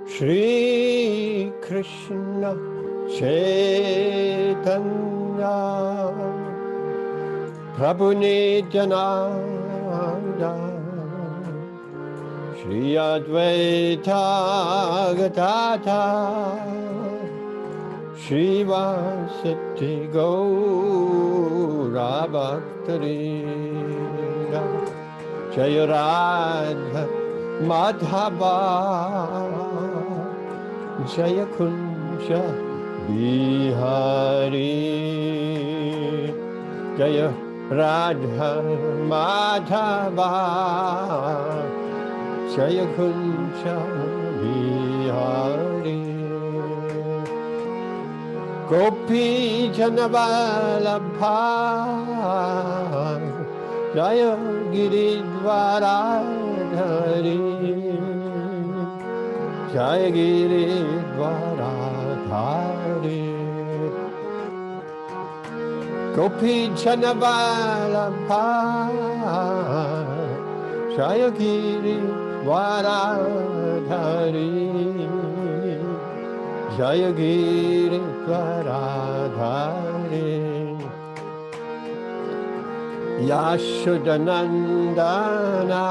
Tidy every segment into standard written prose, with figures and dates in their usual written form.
Shri Krishna Chaitanya Prabhu Nityananda Shri Advaita Gadadhara Shri Vasati Gaura Bhaktarinda Jaya Radha Madhava Jaya Kunja Bihari Jaya Radha Madhava Jaya Kunja Bihari Gopi Janavalabha Jaya Giridvaradhari Jaya Giridvaradhari Gopi Janavalabha Jaya Giridvaradhari Jaya Giridvaradhari Yashodanandana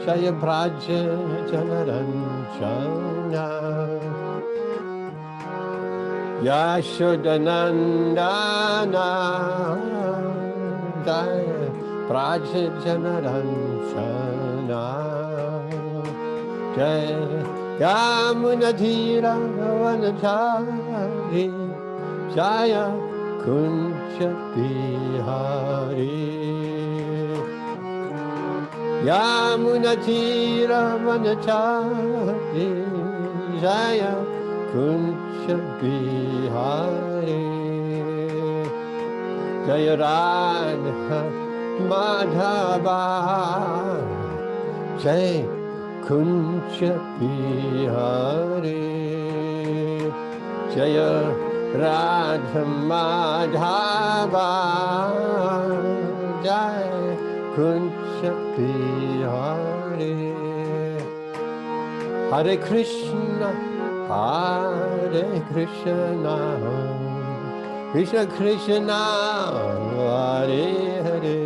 Jaya Braja Janaranjana Yashodanandana Jaya Braja Janaranjana Jaya Yamunadhira Vanachari Jaya Kunja Bihari Yamunatira Vanachari Jaya Kunja Bihari Jaya Radha Madhava Jaya Kunja Bihari Jaya Radha Madhava Jaya Kunja Bihari Hare Krishna Hare Krishna Krishna Krishna Hare Hare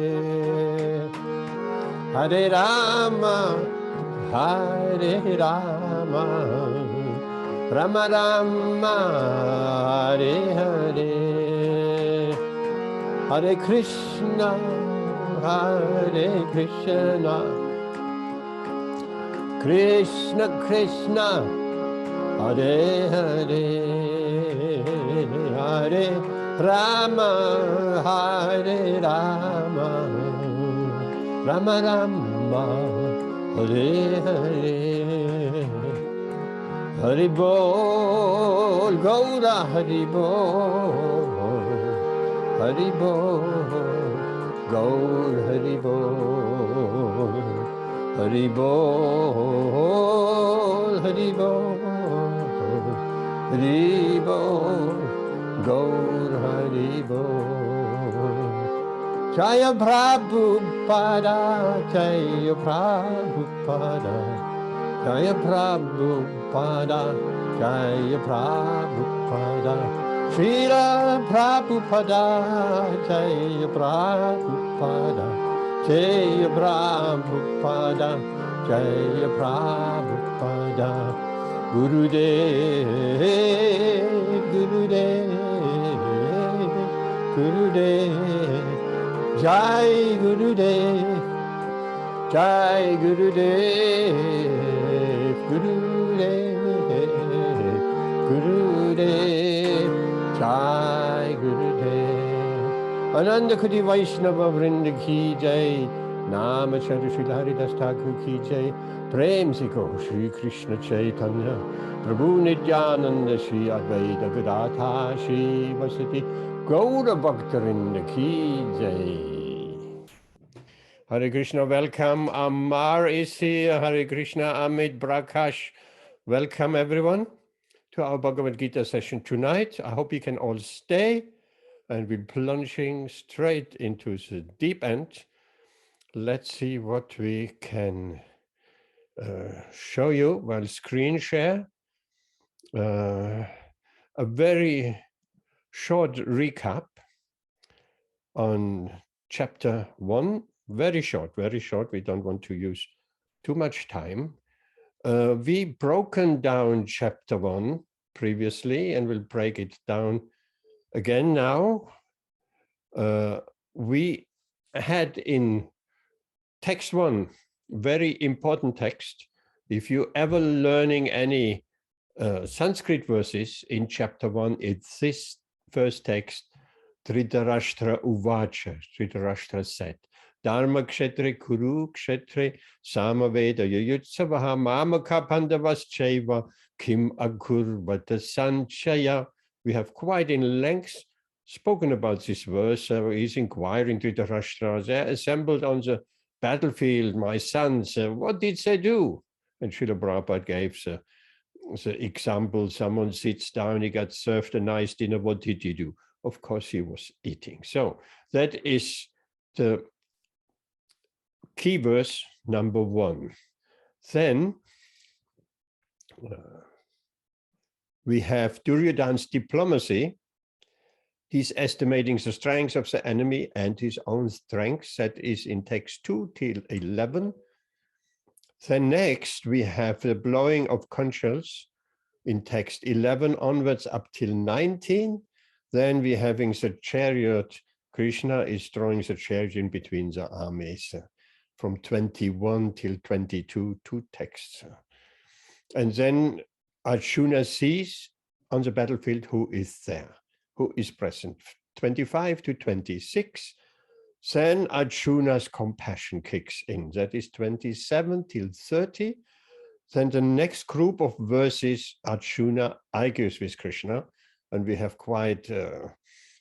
Hare Rama Hare Rama Rama Rama Hare Hare Hare Krishna Hare Krishna Krishna Krishna Hare Hare Hare Rama Hare Rama Rama Rama Hare Hare Hari Bol Gaura Hari Bol Hari Bol Gaur Hari Bol Hari Bol Hari Bol Hari Bol Gaur Hari Bol Jaya Prabhupada Jaya Prabhupada Jaya Prabhupada Jaya Prabhupada Srila Prabhupada Jaya Prabhupada Jaya Prabhupada Jaya Prabhupada Gurudev Gurudev Gurudev Jai Gurudev Jai Gurudev Gurudev Gurudev Jai Gurudev Ananda Koti Vaishnava Vrinda Ki Jai Nama Chari Srila Haridas Thakur Ki Jai Prem Siko Shri Krishna Chaitanya Prabhu Nityananda Shri Advaita Gadadhara Shri Vasati Gaura Bhaktarinda Ki Jai Hare Krishna, welcome. Amar is here. Hare Krishna, Amit, Prakash. Welcome everyone to our Bhagavad Gita session tonight. I hope you can all stay and we're plunging straight into the deep end. Let's see what we can show you, well, screen share, a very short recap on chapter 1. Very short, very short. We don't want to use too much time. We broken down chapter 1 previously, and we'll break it down again now. We had in text 1, very important text. If you ever learning any Sanskrit verses in chapter 1, it's this first text, Dhritarashtra Uvacha, Dhritarashtra said, Dharma kshetre kuru kshetre samaveda yayutsavaha mamaka pandavas cheva kim akurvata sanchaya. We have quite in length spoken about this verse. He's inquiring Dhritarashtra, they assembled on the battlefield, my sons, what did they do? And Srila Prabhupada gave the example, someone sits down, he got served a nice dinner, what did he do? Of course, he was eating. So that is the key verse number 1. Then we have Duryodhana's diplomacy. He's estimating the strength of the enemy and his own strength. That is in text 2 till 11. Then next we have the blowing of conchs in text 11 onwards up till 19. Then we're having the chariot. Krishna is throwing the chariot in between the armies from 21 till 22, 2 texts. And then Arjuna sees on the battlefield who is there, who is present, 25 to 26. Then Arjuna's compassion kicks in, that is 27 till 30. Then the next group of verses, Arjuna argues with Krishna, and we have quite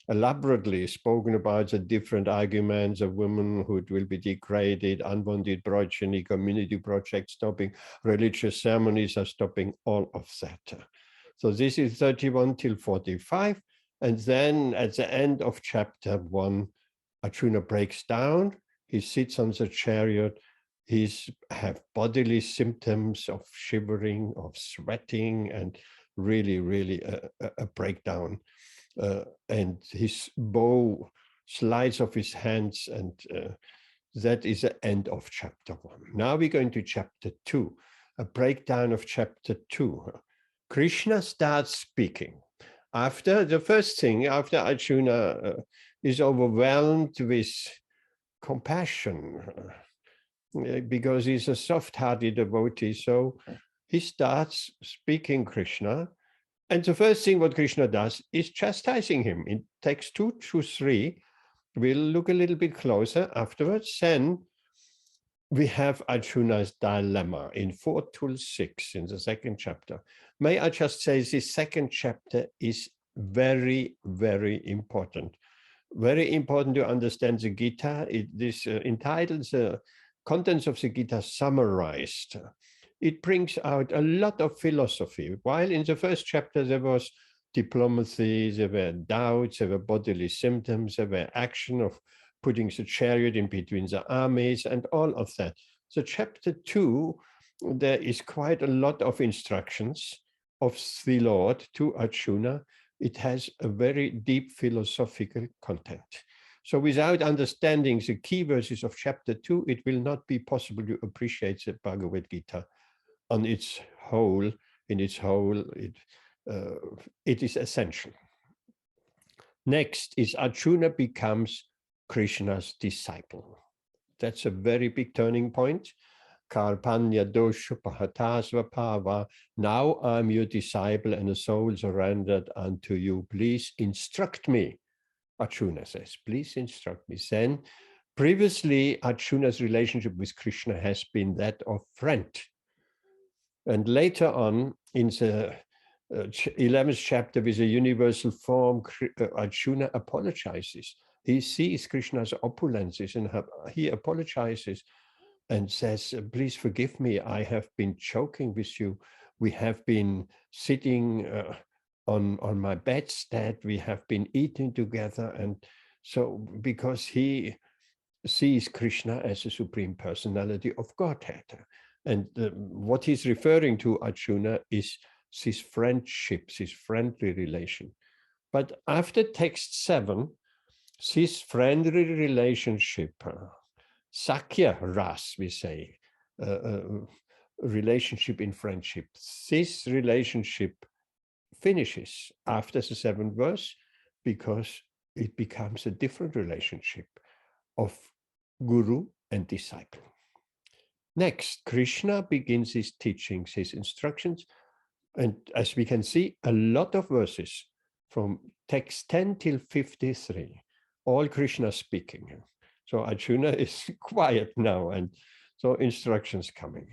elaborately spoken about the different arguments of women who will be degraded, unwanted progeny, community projects stopping, religious ceremonies are stopping, all of that. So this is 31 till 45. And then at the end of chapter 1, Arjuna breaks down, he sits on the chariot, he's have bodily symptoms of shivering, of sweating, and really a breakdown. And his bow slides off his hands, and that is the end of chapter 1. Now we're going to chapter 2, a breakdown of chapter 2. Krishna starts speaking. After the first thing, after Arjuna is overwhelmed with compassion, because he's a soft-hearted devotee, so he starts speaking Krishna. And the first thing what Krishna does is chastising him. In text 2 to 3, we'll look a little bit closer afterwards. Then we have Arjuna's dilemma in 4 to 6 in the second chapter. May I just say this second chapter is very important. Very important to understand the Gita. This entitles contents of the Gita summarized. It brings out a lot of philosophy. While in the first chapter there was diplomacy, there were doubts, there were bodily symptoms, there were action of putting the chariot in between the armies and all of that. So chapter 2, there is quite a lot of instructions of the Lord to Arjuna. It has a very deep philosophical content. So without understanding the key verses of chapter 2, it will not be possible to appreciate the Bhagavad Gita on its whole. In its whole, it is essential. Next is Arjuna becomes Krishna's disciple. That's a very big turning point. Karpanya dosha pahatasva pava. Now I'm your disciple and a soul surrendered unto you. Please instruct me. Arjuna says, please instruct me. Then previously, Arjuna's relationship with Krishna has been that of friend. And later on, in the 11th chapter with the universal form, Arjuna apologizes. He sees Krishna's opulences and he apologizes and says, please forgive me, I have been joking with you. We have been sitting on my bedstead, we have been eating together. And so because he sees Krishna as a supreme personality of Godhead. And what he's referring to, Arjuna, is this friendship, this friendly relation. But after text 7, this friendly relationship, Sakya Ras, we say, relationship in friendship, this relationship finishes after the 7th verse because it becomes a different relationship of guru and disciple. Next, Krishna begins his teachings, his instructions, and as we can see, a lot of verses from text 10 till 53, all Krishna speaking. So Arjuna is quiet now, and so instructions coming.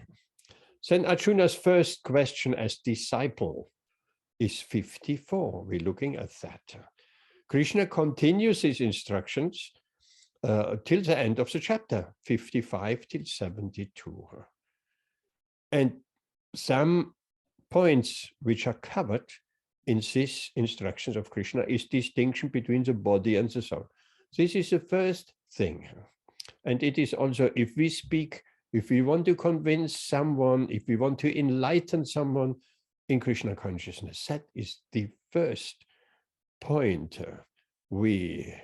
Then Arjuna's first question as disciple is 54. We're looking at that. Krishna continues his instructions till the end of the chapter, 55 till 72. And some points which are covered in these instructions of Krishna is distinction between the body and the soul. This is the first thing. And it is also, if we speak, if we want to convince someone, if we want to enlighten someone in Krishna consciousness, that is the first point we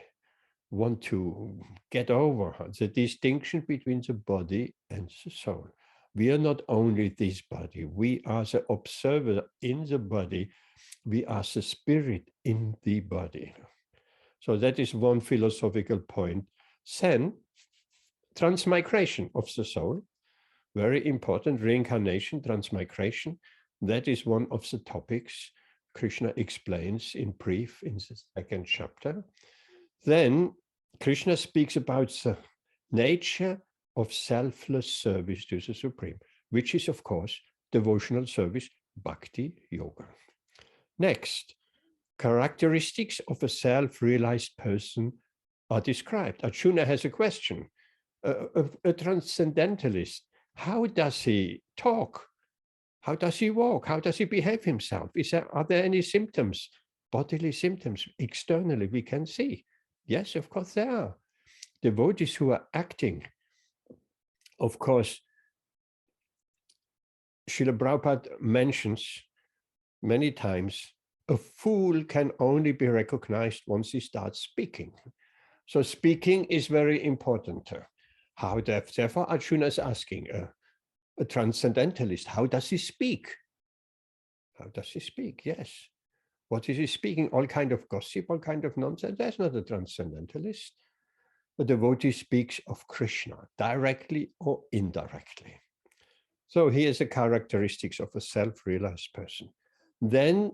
want to get over, the distinction between the body and the soul. We are not only this body, we are the observer in the body, we are the spirit in the body. So that is one philosophical point. Then, transmigration of the soul, very important, reincarnation, transmigration. That is one of the topics Krishna explains in brief in the 2nd chapter. Then Krishna speaks about the nature of selfless service to the Supreme, which is, of course, devotional service, bhakti yoga. Next, characteristics of a self-realized person are described. Arjuna has a question. A transcendentalist, how does he talk? How does he walk? How does he behave himself? Are there any symptoms, bodily symptoms, externally we can see? Yes, of course there are. Devotees who are acting. Of course, Srila Prabhupada mentions many times, a fool can only be recognized once he starts speaking. So speaking is very important. How therefore Arjuna is asking a transcendentalist, how does he speak? How does he speak? Yes. What is he speaking? All kind of gossip, all kind of nonsense? That's not a transcendentalist. The devotee speaks of Krishna, directly or indirectly. So here's the characteristics of a self-realized person. Then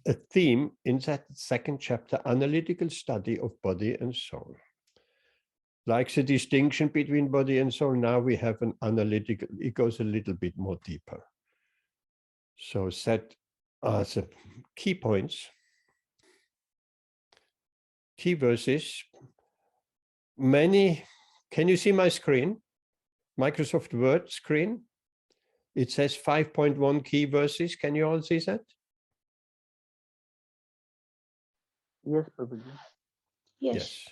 a theme in that 2nd chapter, analytical study of body and soul. Like the distinction between body and soul, now we have an analytical, it goes a little bit more deeper. So that are the key points, key verses. Many, can you see my screen? Microsoft Word screen? It says 5.1 key verses. Can you all see that? Yes, Prabhuji. Yes.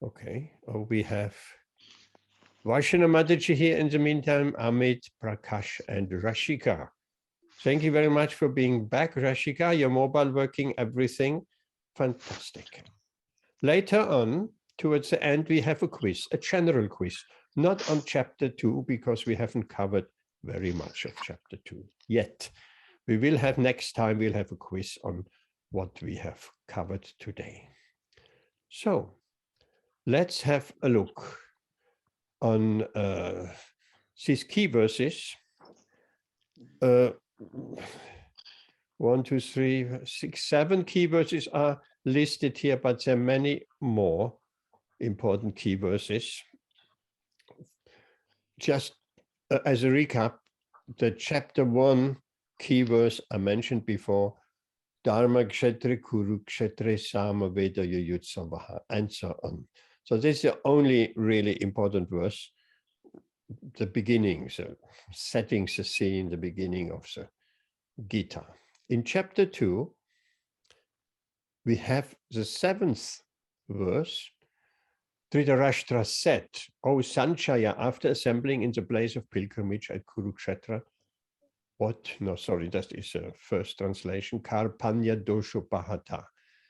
Okay. Oh, we have Vaishana Mataji here in the meantime, Amit, Prakash, and Rashika. Thank you very much for being back, Rashika. Your mobile working, everything. Fantastic. Later on, towards the end, we have a quiz, a general quiz, not on chapter 2, because we haven't covered very much of chapter 2 yet. We will have next time, we'll have a quiz on what we have covered today. So let's have a look on these key verses. 1, 2, 3, 6, 7 key verses are listed here, but there are many more important key verses. Just as a recap, the chapter 1 key verse I mentioned before, Dharma Kshetra Kuru Kshetra Sama Veda Yuyutsavaha, and so on. So this is the only really important verse, the beginning, so setting the scene, the beginning of the Gita. In chapter 2, we have the 7th verse, Dhritarashtra said, O Sanjaya, after assembling in the place of pilgrimage at Kurukshetra, what? No, sorry, that is a first translation, Karpanya Dosho Bahata.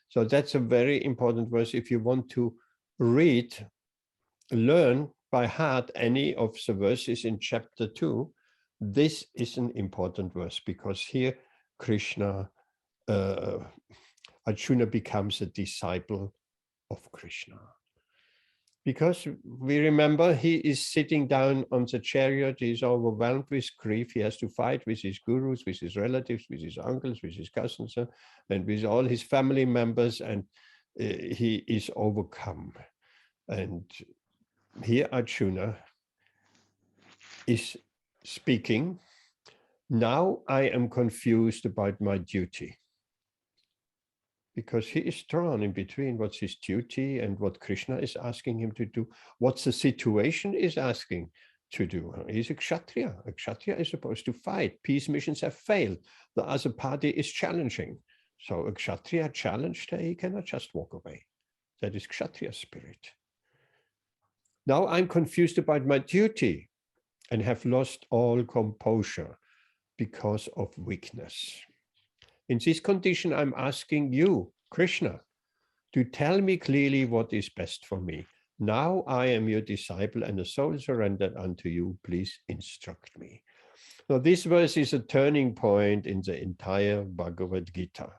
So that's a very important verse. If you want to learn by heart any of the verses in chapter 2, this is an important verse, because here Krishna, Arjuna becomes a disciple of Krishna. Because we remember he is sitting down on the chariot, he is overwhelmed with grief, he has to fight with his gurus, with his relatives, with his uncles, with his cousins, and with all his family members, and he is overcome. And here Arjuna is speaking, now I am confused about my duty. Because he is drawn in between what's his duty and what Krishna is asking him to do, what the situation is asking to do. He's a Kshatriya. A Kshatriya is supposed to fight. Peace missions have failed. The other party is challenging. So a Kshatriya challenged, he cannot just walk away. That is Kshatriya spirit. Now I'm confused about my duty and have lost all composure because of weakness. In this condition, I'm asking you, Krishna, to tell me clearly what is best for me. Now I am your disciple and a soul surrendered unto you. Please instruct me. Now this verse is a turning point in the entire Bhagavad Gita.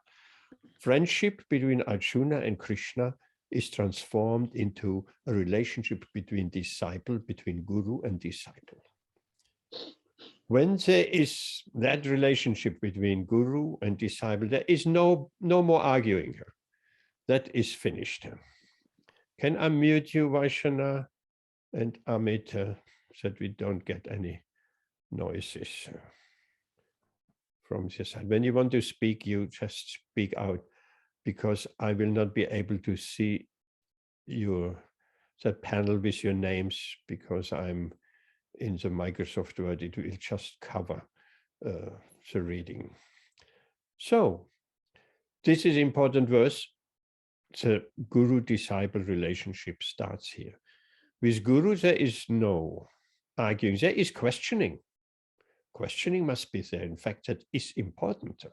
Friendship between Arjuna and Krishna is transformed into a relationship between disciple, between guru and disciple. When there is that relationship between guru and disciple, there is no more arguing. That is finished. Can I mute you, Vaishana and Amit, so that we don't get any noises from this side? When you want to speak, you just speak out, because I will not be able to see that panel with your names, because I'm in the Microsoft Word. It will just cover the reading. So this is important verse. The guru-disciple relationship starts here. With guru, there is no arguing. There is questioning. Questioning must be there. In fact, that is important.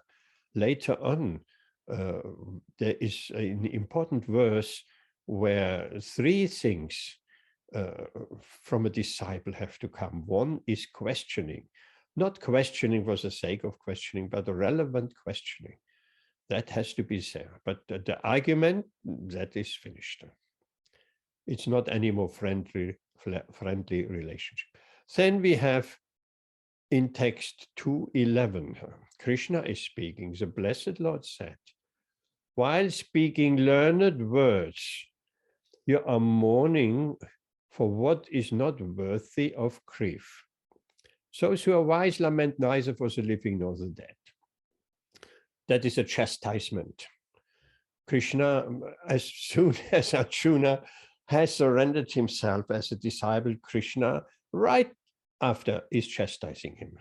Later on, there is an important verse where three things from a disciple have to come. One is questioning, not questioning for the sake of questioning, but a relevant questioning. That has to be there. But the argument, that is finished. It's not any more friendly relationship. Then we have in text 2:11, Krishna is speaking. The Blessed Lord said, while speaking learned words, you are mourning for what is not worthy of grief. Those who are wise lament neither for the living nor the dead. That is a chastisement. Krishna, as soon as Arjuna has surrendered himself as a disciple, Krishna, right after, is chastising him.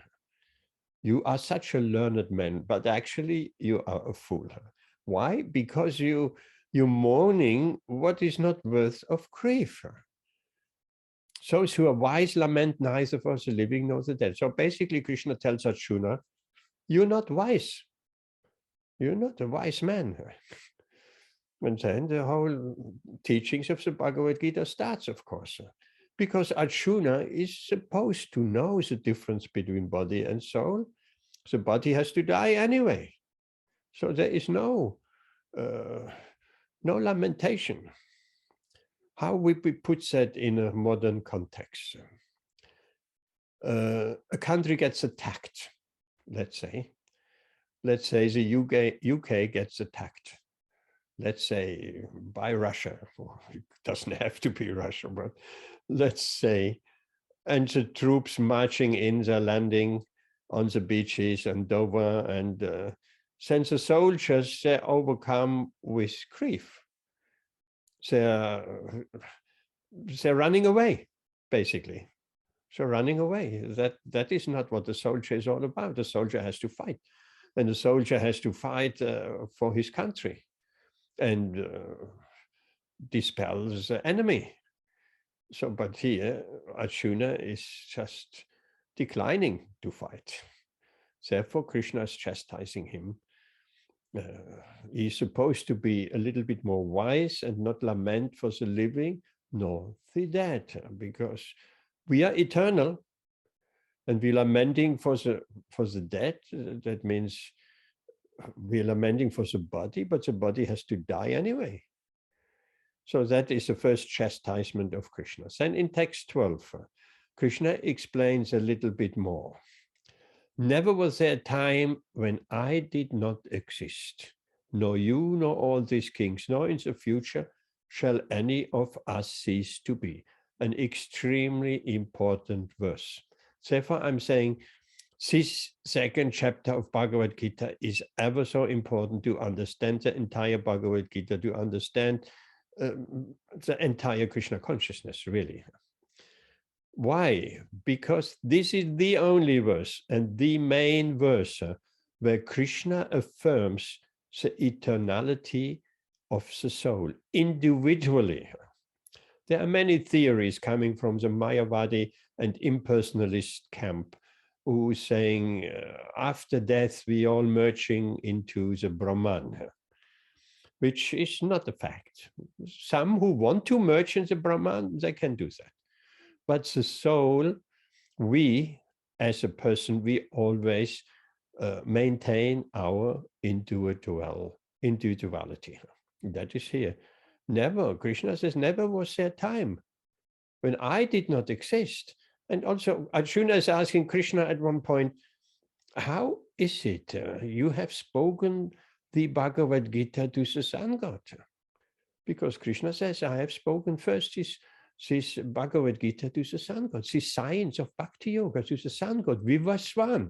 You are such a learned man, but actually you are a fool. Why? Because you're mourning what is not worth of grief. Those who are wise lament neither for the living nor the dead. So basically Krishna tells Arjuna, you're not wise. You're not a wise man. And then the whole teachings of the Bhagavad Gita starts, of course, because Arjuna is supposed to know the difference between body and soul. The body has to die anyway. So there is no lamentation. How we put that in a modern context? A country gets attacked, let's say. Let's say the UK gets attacked. Let's say by Russia. Well, it doesn't have to be Russia, but let's say, and the troops marching in, they're landing on the beaches and Dover, and since the soldiers, they're overcome with grief. They're running away, basically. So running away, that is not what the soldier is all about. The soldier has to fight, and the soldier has to fight for his country and dispels the enemy. So, but here Arjuna is just declining to fight. Therefore, Krishna is chastising him. He's supposed to be a little bit more wise and not lament for the living nor the dead, because we are eternal, and we're lamenting for the dead. That means we're lamenting for the body, but the body has to die anyway. So that is the first chastisement of Krishna. Then in text 12, Krishna explains a little bit more. Never was there a time when I did not exist, nor you, nor all these kings, nor in the future shall any of us cease to be. An extremely important verse. Therefore, I'm saying this second chapter of Bhagavad Gita is ever so important to understand the entire Bhagavad Gita, to understand the entire Krishna consciousness, really. Why? Because this is the only verse and the main verse where Krishna affirms the eternality of the soul individually. There are many theories coming from the Mayavadi and impersonalist camp who is saying after death we all merging into the Brahman, which is not a fact. Some who want to merge in the Brahman, they can do that. But the soul, we as a person, we always maintain our individuality. That is here. Never, Krishna says, never was there a time when I did not exist. And also Arjuna is asking Krishna at one point, how is it you have spoken the Bhagavad Gita to the sun god? Because Krishna says, I have spoken first this Bhagavad Gita to the sun god, this science of Bhakti Yoga to the sun god, Vivasvan.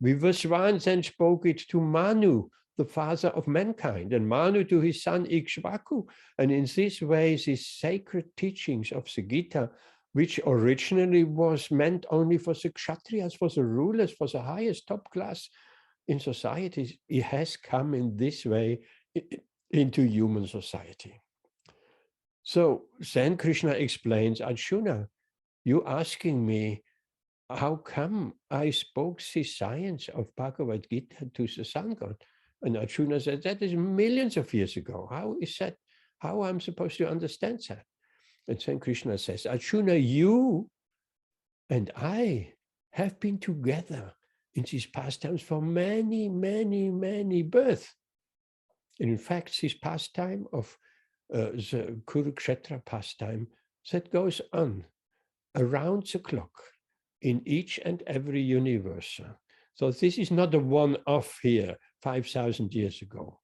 Vivasvan then spoke it to Manu, the father of mankind, and Manu to his son Ikshvaku. And in this way, these sacred teachings of the Gita, which originally was meant only for the Kshatriyas, for the rulers, for the highest top class in society, it has come in this way into human society. So then Krishna explains, Arjuna, you asking me, how come I spoke the science of Bhagavad Gita to the sun god? And Arjuna said, that is millions of years ago. How is that? How I'm supposed to understand that? And then Krishna says, Arjuna, you and I have been together in these pastimes for many, many, many births. And in fact, this pastime of the Kurukshetra pastime, that goes on around the clock in each and every universe. So this is not a one-off here, 5,000 years ago.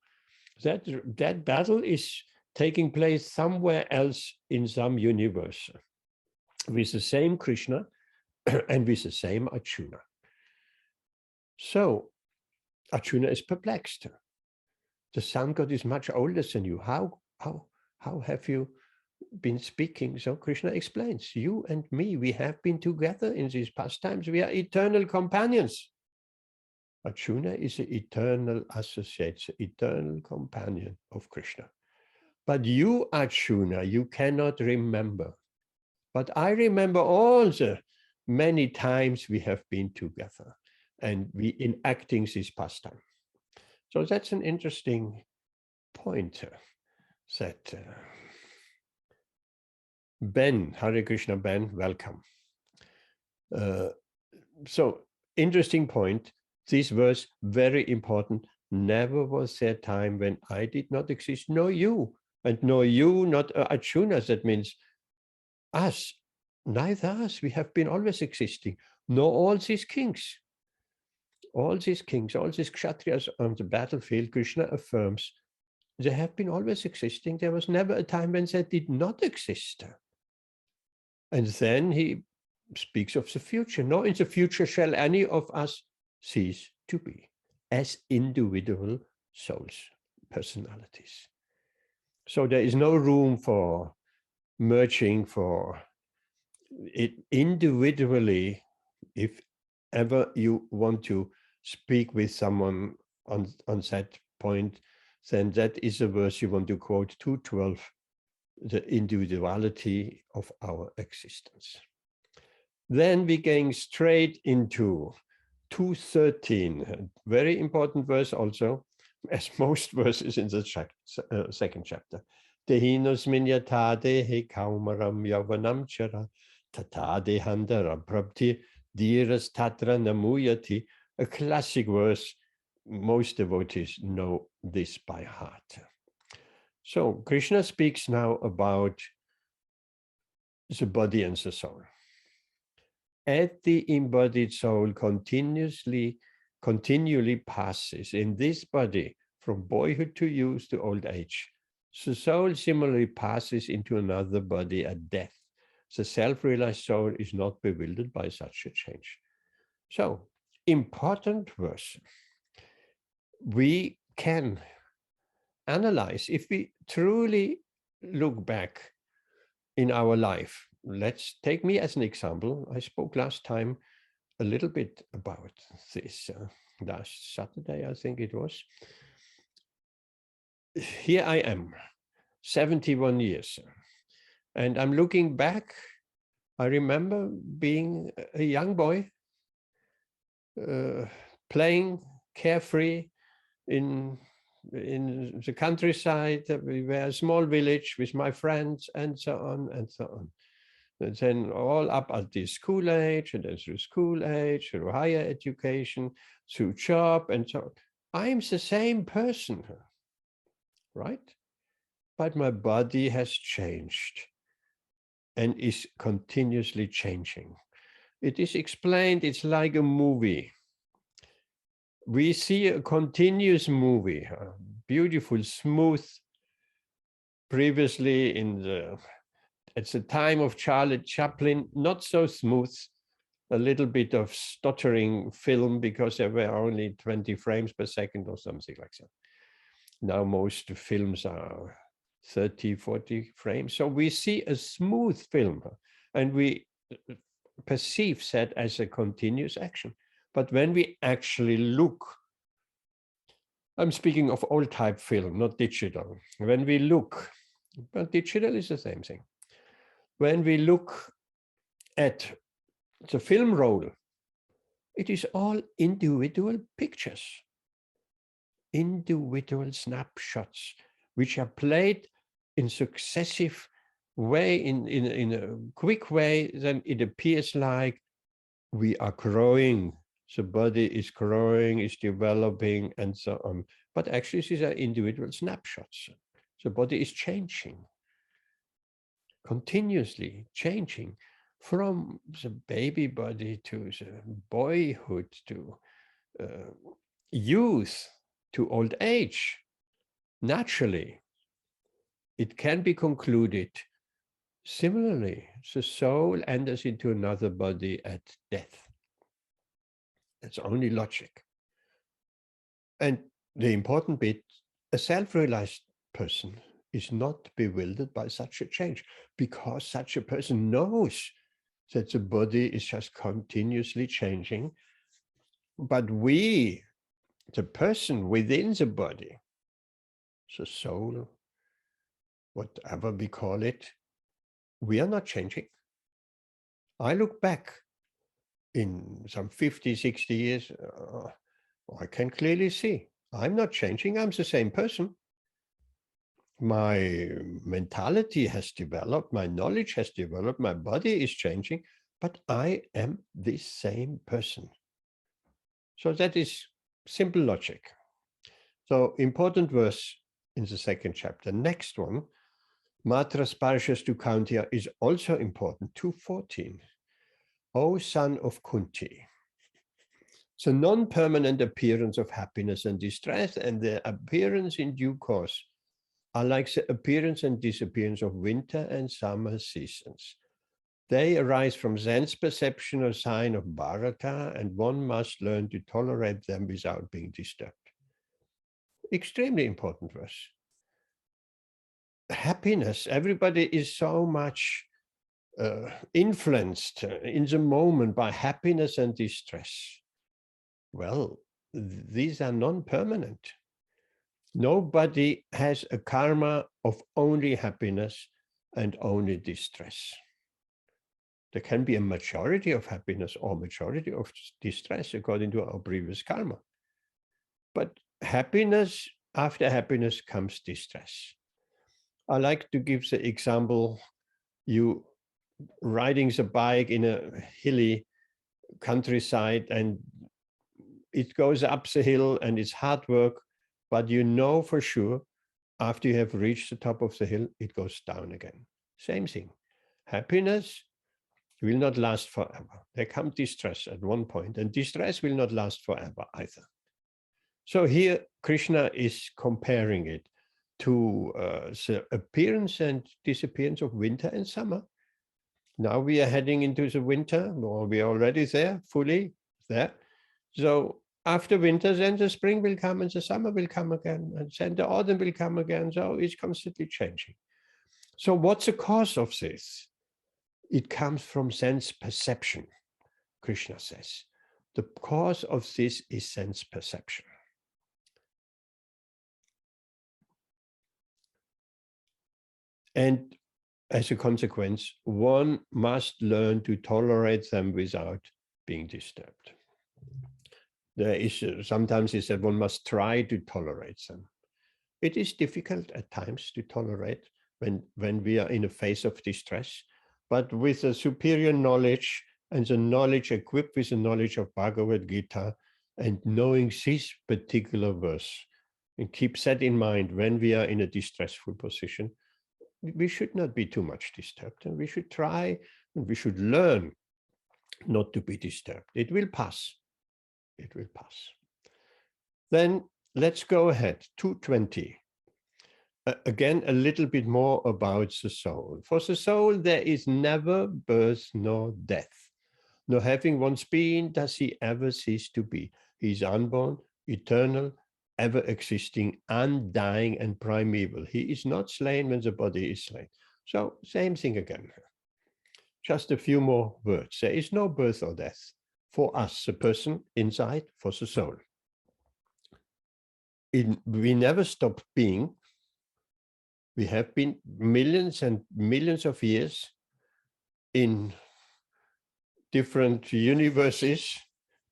That battle is taking place somewhere else in some universe with the same Krishna and with the same Arjuna. So Arjuna is perplexed. The sun god is much older than you. How have you been speaking? So Krishna explains, you and me, we have been together in these pastimes. We are eternal companions. Arjuna is the eternal associate, the eternal companion of Krishna. But you, Arjuna, you cannot remember. But I remember all the many times we have been together and we enacting this pastime. So that's an interesting point that Ben, Hare Krishna Ben, welcome. So interesting point. This verse, very important. Never was there a time when I did not exist, nor you, and nor you, not Arjuna. That means us, neither us. We have been always existing, nor all these kings. All these kings, all these Kshatriyas on the battlefield, Krishna affirms, they have been always existing. There was never a time when they did not exist. And then he speaks of the future. Nor in the future shall any of us cease to be as individual souls, personalities. So there is no room for merging, for it individually. If ever you want to speak with someone on that point, then that is a verse you want to quote, 2:12 the individuality of our existence. Then we going straight into 2:13, a very important verse also, as most verses in the second chapter. Dehinosmin yatha dehe kaumaram yavanam chara tata dehandara prabti dhiras tatra namuyati. A classic verse. Most devotees know this by heart. So Krishna speaks now about the body and the soul. As the embodied soul continually passes in this body from boyhood to youth to old age, the soul similarly passes into another body at death. The self-realized soul is not bewildered by such a change. So, important verse. We can analyze, if we truly look back in our life. Let's take me as an example. I spoke last time a little bit about this, last Saturday, I think it was. Here I am, 71 years. And I'm looking back. I remember being a young boy, playing carefree in the countryside. We were a small village with my friends and so on and so on. And then all up at the school age, and then through school age, through higher education, through job and so on. I'm the same person, right? But my body has changed and is continuously changing. It is explained, it's like a movie. We see a continuous movie, beautiful, smooth. Previously at the time of Charlie Chaplin, not so smooth, a little bit of stuttering film because there were only 20 frames per second or something like that. Now most films are 30, 40 frames. So we see a smooth film and we perceive that as a continuous action. But when we actually look, I'm speaking of old type film, not digital. When we look, but digital is the same thing. When we look at the film roll, it is all individual pictures, individual snapshots, which are played in successive way, in a quick way. Then it appears like we are growing. The body is growing, is developing, and so on. But actually, these are individual snapshots. The body is changing, continuously changing from the baby body to the boyhood to youth to old age. Naturally, it can be concluded similarly, the soul enters into another body at death. It's only logic. And the important bit, a self-realized person is not bewildered by such a change because such a person knows that the body is just continuously changing. But we, the person within the body, the soul, whatever we call it, we are not changing. I look back in some 50, 60 years, I can clearly see I'm not changing. I'm the same person. My mentality has developed, my knowledge has developed, my body is changing, but I am the same person. So that is simple logic. So important verse in the second chapter. Next one, Matra Sparshas Kauntiya is also important, 2:14. O son of Kunti, the non-permanent appearance of happiness and distress and their appearance in due course are like the appearance and disappearance of winter and summer seasons. They arise from sense perception or sign of Bharata, and one must learn to tolerate them without being disturbed. Extremely important verse. Happiness, everybody is so much influenced in the moment by happiness and distress. Well, these are non-permanent. Nobody has a karma of only happiness and only distress. There can be a majority of happiness or majority of distress according to our previous karma. But happiness, after happiness comes distress. I like to give the example, you riding the bike in a hilly countryside and it goes up the hill and it's hard work, but you know for sure after you have reached the top of the hill, it goes down again. Same thing. Happiness will not last forever. There comes distress at one point, and distress will not last forever either. So here Krishna is comparing it to the appearance and disappearance of winter and summer. Now we are heading into the winter, or we are already there, fully there. So after winter, then the spring will come and the summer will come again, and then the autumn will come again. So it's constantly changing. So what's the cause of this? It comes from sense perception, Krishna says. The cause of this is sense perception. And as a consequence, one must learn to tolerate them without being disturbed. There is sometimes it's that one must try to tolerate them. It is difficult at times to tolerate when we are in a phase of distress, but with a superior knowledge and the knowledge equipped with the knowledge of Bhagavad Gita and knowing this particular verse, and keep that in mind when we are in a distressful position, we should not be too much disturbed, and we should try and we should learn not to be disturbed. It will pass. It will pass. Then let's go ahead. 220. Again, a little bit more about the soul. For the soul, there is never birth nor death. Nor having once been, does he ever cease to be. He is unborn, eternal, ever existing, undying, and primeval. He is not slain when the body is slain. So, same thing again. Just a few more words. There is no birth or death for us, the person inside, for the soul. We never stop being. We have been millions and millions of years in different universes,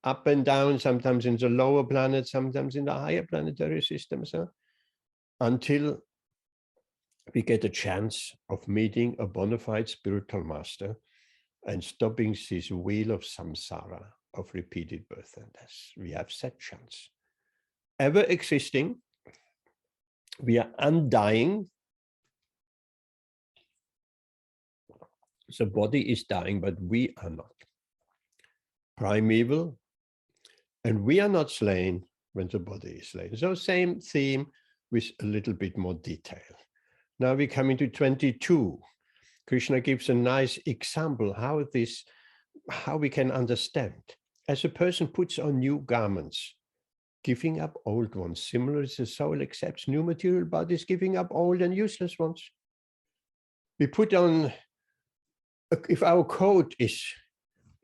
up and down, sometimes in the lower planet, sometimes in the higher planetary systems, until we get a chance of meeting a bona fide spiritual master and stopping this wheel of samsara, of repeated birth and death. We have that chance. Ever existing, we are undying. The body is dying, but we are not. Primeval, and we are not slain when the body is slain. So same theme with a little bit more detail. Now we come into 22. Krishna gives a nice example how we can understand. As a person puts on new garments, giving up old ones, similar as the soul accepts new material bodies, giving up old and useless ones. We put on, if our coat is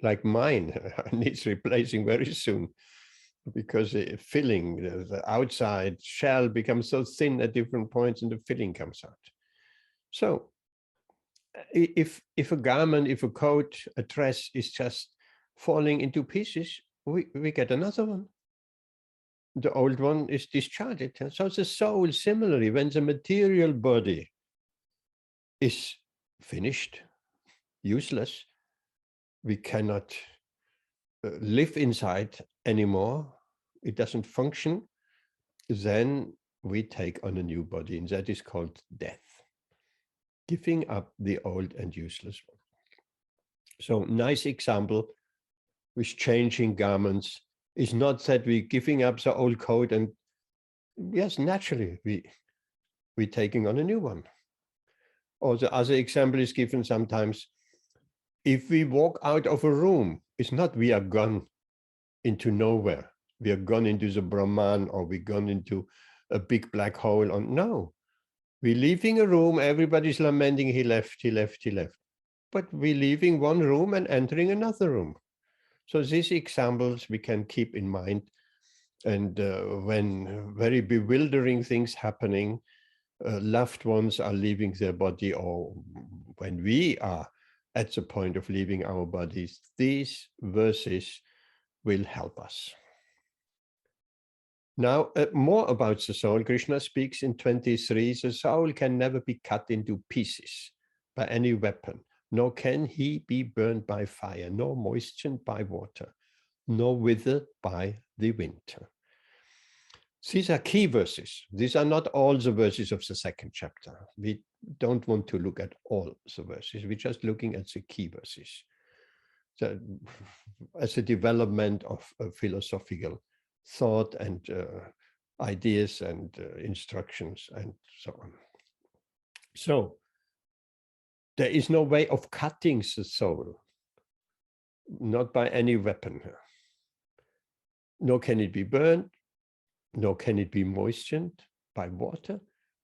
like mine, needs replacing very soon, because the filling, the outside shell becomes so thin at different points and the filling comes out. So if a garment, if a coat, a dress is just falling into pieces, we get another one. The old one is discharged. So the soul, similarly, when the material body is finished, useless, we cannot live inside anymore, it doesn't function, then we take on a new body, and that is called death. Giving up the old and useless one. So nice example with changing garments is not that we're giving up the old coat and yes, naturally we're taking on a new one. Or the other example is given sometimes. If we walk out of a room, it's not we are gone into nowhere. We are gone into the Brahman, or we're gone into a big black hole. Or no, we're leaving a room. Everybody's lamenting, he left, he left, he left. But we're leaving one room and entering another room. So these examples we can keep in mind. And when very bewildering things happening, loved ones are leaving their body, or when we are at the point of leaving our bodies, these verses will help us. Now, more about the soul. Krishna speaks in 23, the soul can never be cut into pieces by any weapon, nor can he be burned by fire, nor moistened by water, nor withered by the wind. These are key verses. These are not all the verses of the second chapter. We don't want to look at all the verses. We're just looking at the key verses. So, as a development of philosophical thought and ideas and instructions and so on. So, there is no way of cutting the soul, not by any weapon. Nor can it be burned, nor can it be moistened by water,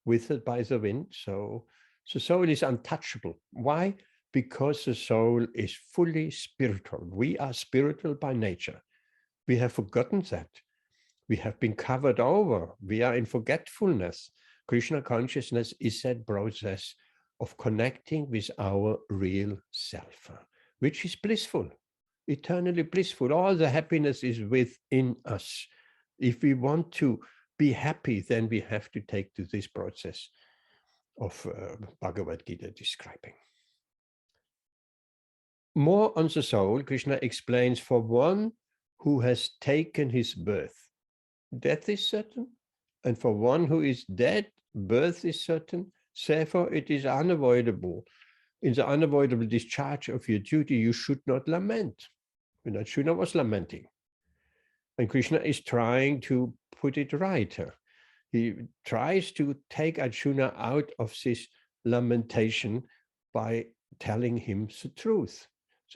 withered by the wind. So the soul is untouchable. Why? Because the soul is fully spiritual. We are spiritual by nature. We have forgotten that. We have been covered over. We are in forgetfulness. Krishna consciousness is that process of connecting with our real self, which is blissful, eternally blissful. All the happiness is within us. If we want to be happy, then we have to take to this process of Bhagavad Gita describing. More on the soul, Krishna explains, for one who has taken his birth, death is certain, and for one who is dead, birth is certain. Therefore, it is unavoidable. In the unavoidable discharge of your duty, you should not lament. When Arjuna was lamenting, and Krishna is trying to put it right. He tries to take Arjuna out of this lamentation by telling him the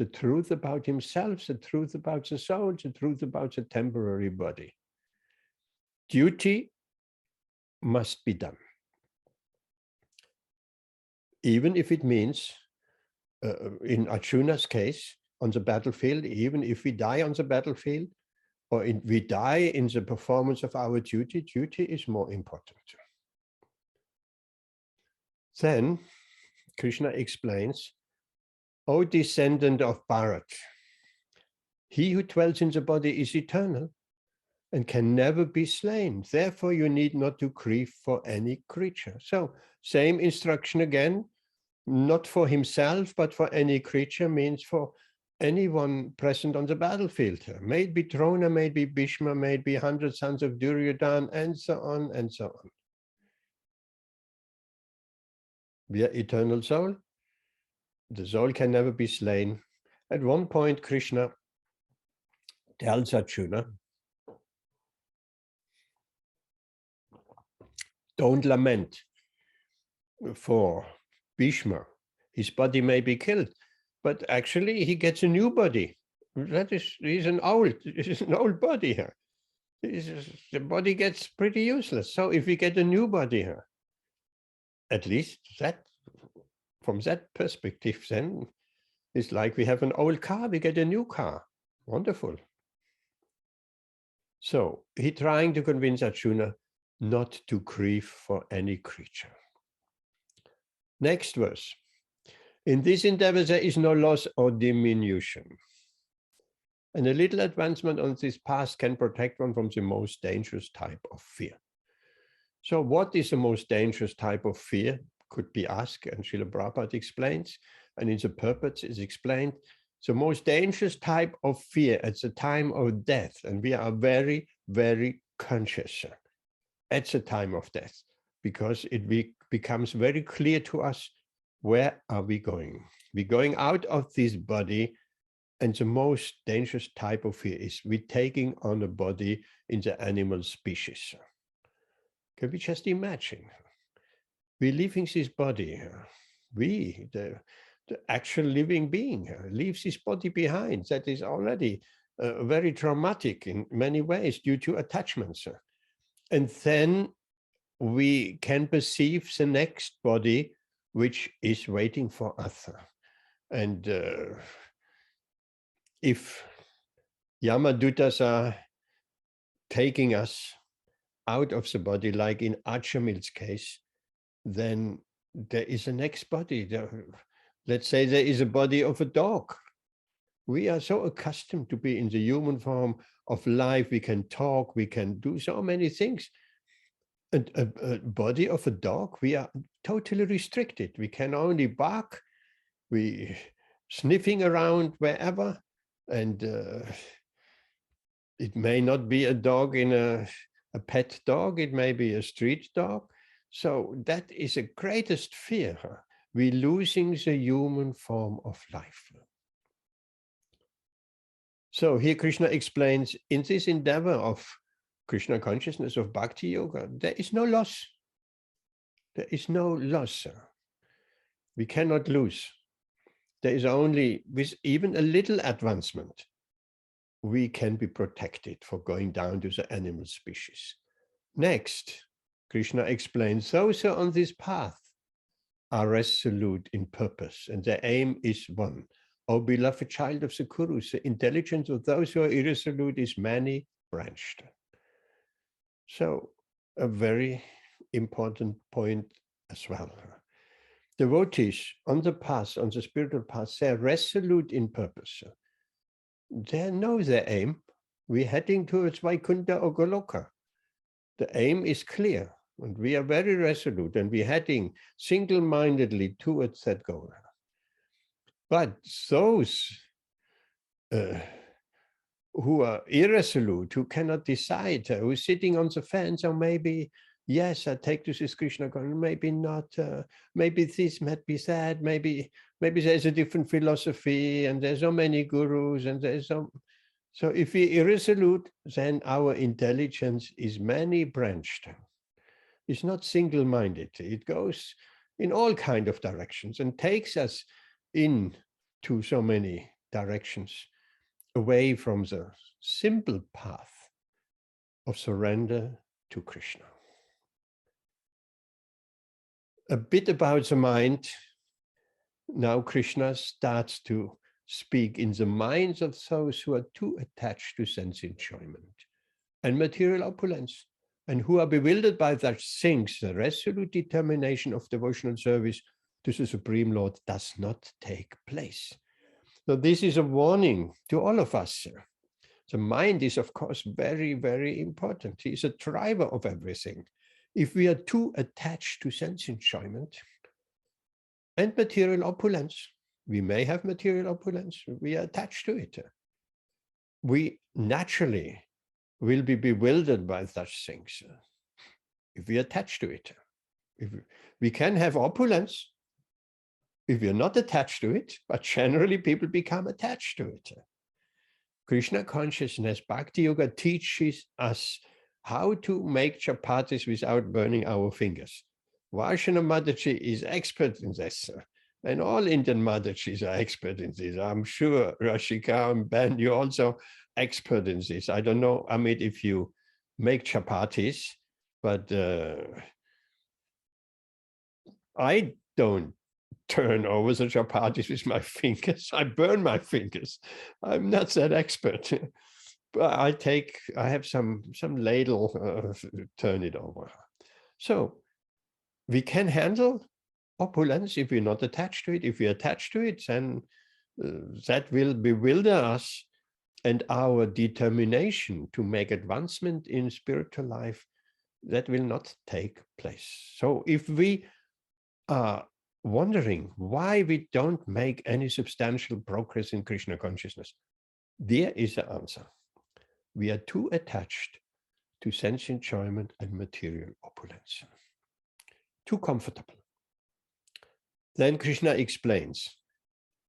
truth about himself, the truth about the soul, the truth about the temporary body. Duty must be done, even if it means, in Arjuna's case, on the battlefield, even if we die on the battlefield, or we die in the performance of our duty, duty is more important. Then Krishna explains, O descendant of Bharat, he who dwells in the body is eternal and can never be slain. Therefore, you need not to grieve for any creature. So, same instruction again, not for himself, but for any creature, means for anyone present on the battlefield. May it be Drona, may it be Bhishma, may it be 100 sons of Duryodhana, and so on and so on. We are eternal soul. The soul can never be slain. At one point, Krishna tells Arjuna, don't lament for Bhishma. His body may be killed, but actually he gets a new body. That is, he's an old body here. The body gets pretty useless. So if we get a new body here, at least that, from that perspective, then it's like we have an old car, we get a new car. Wonderful. So he's trying to convince Arjuna not to grieve for any creature. Next verse. In this endeavor, there is no loss or diminution. And a little advancement on this path can protect one from the most dangerous type of fear. So what is the most dangerous type of fear? Could be asked, and Srila Prabhupada explains, and in the purport is explained, the most dangerous type of fear at the time of death, and we are very, very conscious at the time of death, because it becomes very clear to us, where are we going? We're going out of this body, and the most dangerous type of fear is we're taking on a body in the animal species. Can we just imagine? We're leaving this body. We, the actual living being, leaves his body behind. That is already very traumatic in many ways due to attachments. And then we can perceive the next body which is waiting for us. And if Yamadutas are taking us out of the body, like in Achamil's case, then there is a next body. Let's say there is a body of a dog. We are so accustomed to be in the human form of life. We can talk, we can do so many things. A body of a dog, we are totally restricted. We can only bark, we sniffing around wherever, and it may not be a dog in a pet dog, it may be a street dog. So that is the greatest fear. We're losing the human form of life. So here Krishna explains, in this endeavor of Krishna consciousness, of Bhakti Yoga, there is no loss. There is no loss. We cannot lose. There is only, with even a little advancement, we can be protected for going down to the animal species. Next, Krishna explains, those who are on this path are resolute in purpose, and their aim is one. O beloved child of the Kurus, the intelligence of those who are irresolute is many-branched. So, a very important point as well. Devotees on the path, on the spiritual path, they're resolute in purpose. They know their aim. We're heading towards Vaikuntha or Goloka. The aim is clear, and we are very resolute, and we're heading single-mindedly towards that goal. But those who are irresolute, who cannot decide, who are sitting on the fence, or maybe, yes, I take this as Krishna, maybe not, maybe this might be that, maybe there's a different philosophy, and there's so many gurus, and there's so if we're irresolute, then our intelligence is many-branched. It's not single-minded. It goes in all kinds of directions and takes us into so many directions away from the simple path of surrender to Krishna. A bit about the mind. Now Krishna starts to speak in the minds of those who are too attached to sense enjoyment and material opulence, and who are bewildered by such things. The resolute determination of devotional service to the Supreme Lord does not take place. So this is a warning to all of us. The mind is, of course, very, very important. It's a driver of everything. If we are too attached to sense enjoyment and material opulence, we may have material opulence, we are attached to it. We naturally will be bewildered by such things if we attach to it. If we can have opulence if we are not attached to it, but generally people become attached to it. Krishna consciousness, Bhakti Yoga teaches us how to make chapatis without burning our fingers. Vaishana Mataji is expert in this, and all Indian Matajis are expert in this. I'm sure Rashika and Ben, you're also expert in this. I don't know, Amit, if you make chapatis, but I don't turn over the chapatis with my fingers. I burn my fingers. I'm not that expert. But I have some ladle, turn it over. So we can handle opulence if we're not attached to it. If we're attached to it, then that will bewilder us, and our determination to make advancement in spiritual life, that will not take place. So if we are wondering why we don't make any substantial progress in Krishna consciousness, there is the answer. We are too attached to sense enjoyment and material opulence. Too comfortable. Then Krishna explains,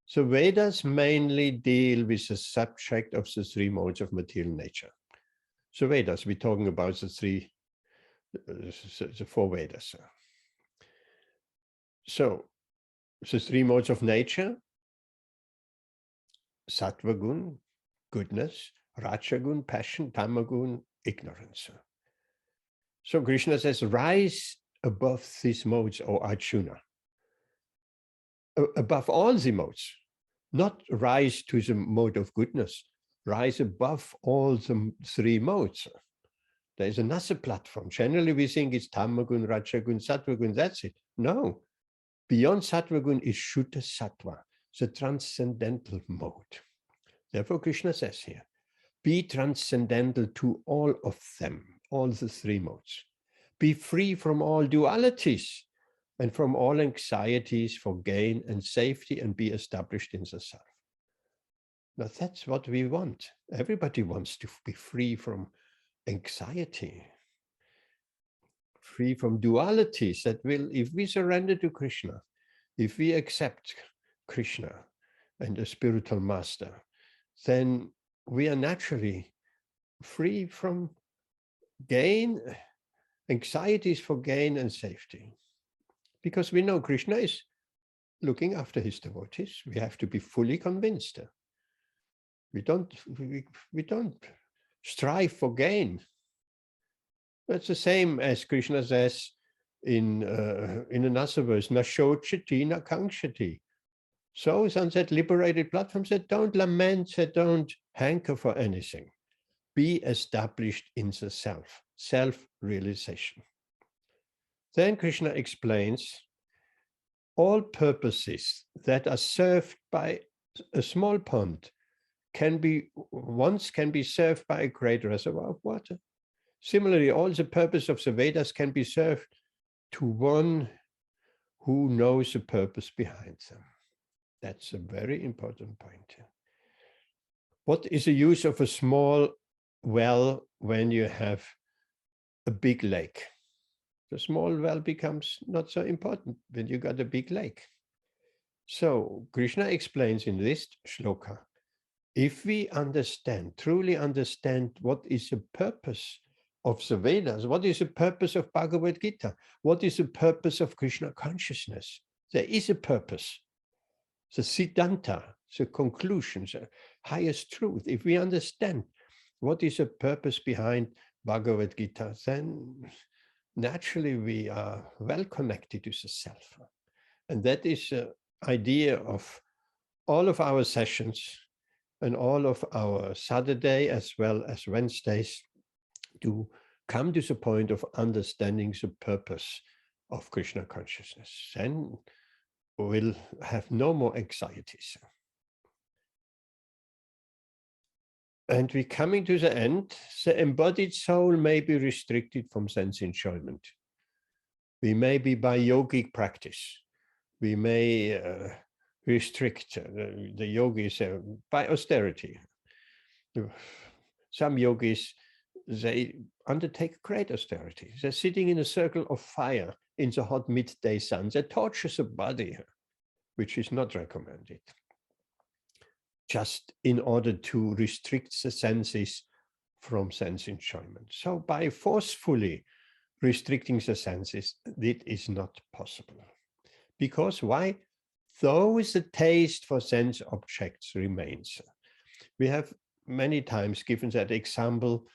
so Vedas mainly deal with the subject of the three modes of material nature. So Vedas, we're talking about the four Vedas. So the three modes of nature: sattva gun, goodness; rajagun, passion; tamagun, ignorance. So Krishna says, rise above these modes, O Arjuna. Above all the modes, not rise to the mode of goodness, rise above all the three modes. There is another platform. Generally, we think it's Tamagun, Rajagun, Sattvagun, that's it. No. Beyond Sattvagun is Shuddha Sattva, the transcendental mode. Therefore, Krishna says here, be transcendental to all of them, all the three modes. Be free from all dualities and from all anxieties for gain and safety, and be established in the self. Now, that's what we want. Everybody wants to be free from anxiety, free from dualities that will, if we surrender to Krishna, if we accept Krishna and the spiritual master, then we are naturally free from gain, anxieties for gain and safety. Because we know Krishna is looking after his devotees. We have to be fully convinced. We don't strive for gain. That's the same as Krishna says in another verse, na shochati, na kankshati. So sunset liberated platforms that don't lament, that don't hanker for anything. Be established in the self, self-realization. Then Krishna explains all purposes that are served by a small pond can be served by a great reservoir of water. Similarly, all the purpose of the Vedas can be served to one who knows the purpose behind them. That's a very important point. What is the use of a small well when you have a big lake? The small well becomes not so important when you got a big lake. So Krishna explains in this shloka, if we understand, truly understand what is the purpose of the Vedas, what is the purpose of Bhagavad Gita, what is the purpose of Krishna consciousness, there is a purpose. The Siddhanta, the conclusion, the highest truth. If we understand what is the purpose behind Bhagavad Gita, then naturally we are well connected to the self. And that is the idea of all of our sessions and all of our Saturday as well as Wednesdays, to come to the point of understanding the purpose of Krishna consciousness. Then we'll have no more anxieties. And we're coming to the end. The embodied soul may be restricted from sense enjoyment. We may be by yogic practice. We may restrict the yogis by austerity. Some yogis, they undertake great austerity. They're sitting in a circle of fire in the hot midday sun. They torture the body, which is not recommended, just in order to restrict the senses from sense enjoyment. So by forcefully restricting the senses, it is not possible. Because why? Though the taste for sense objects remains. We have many times given that example.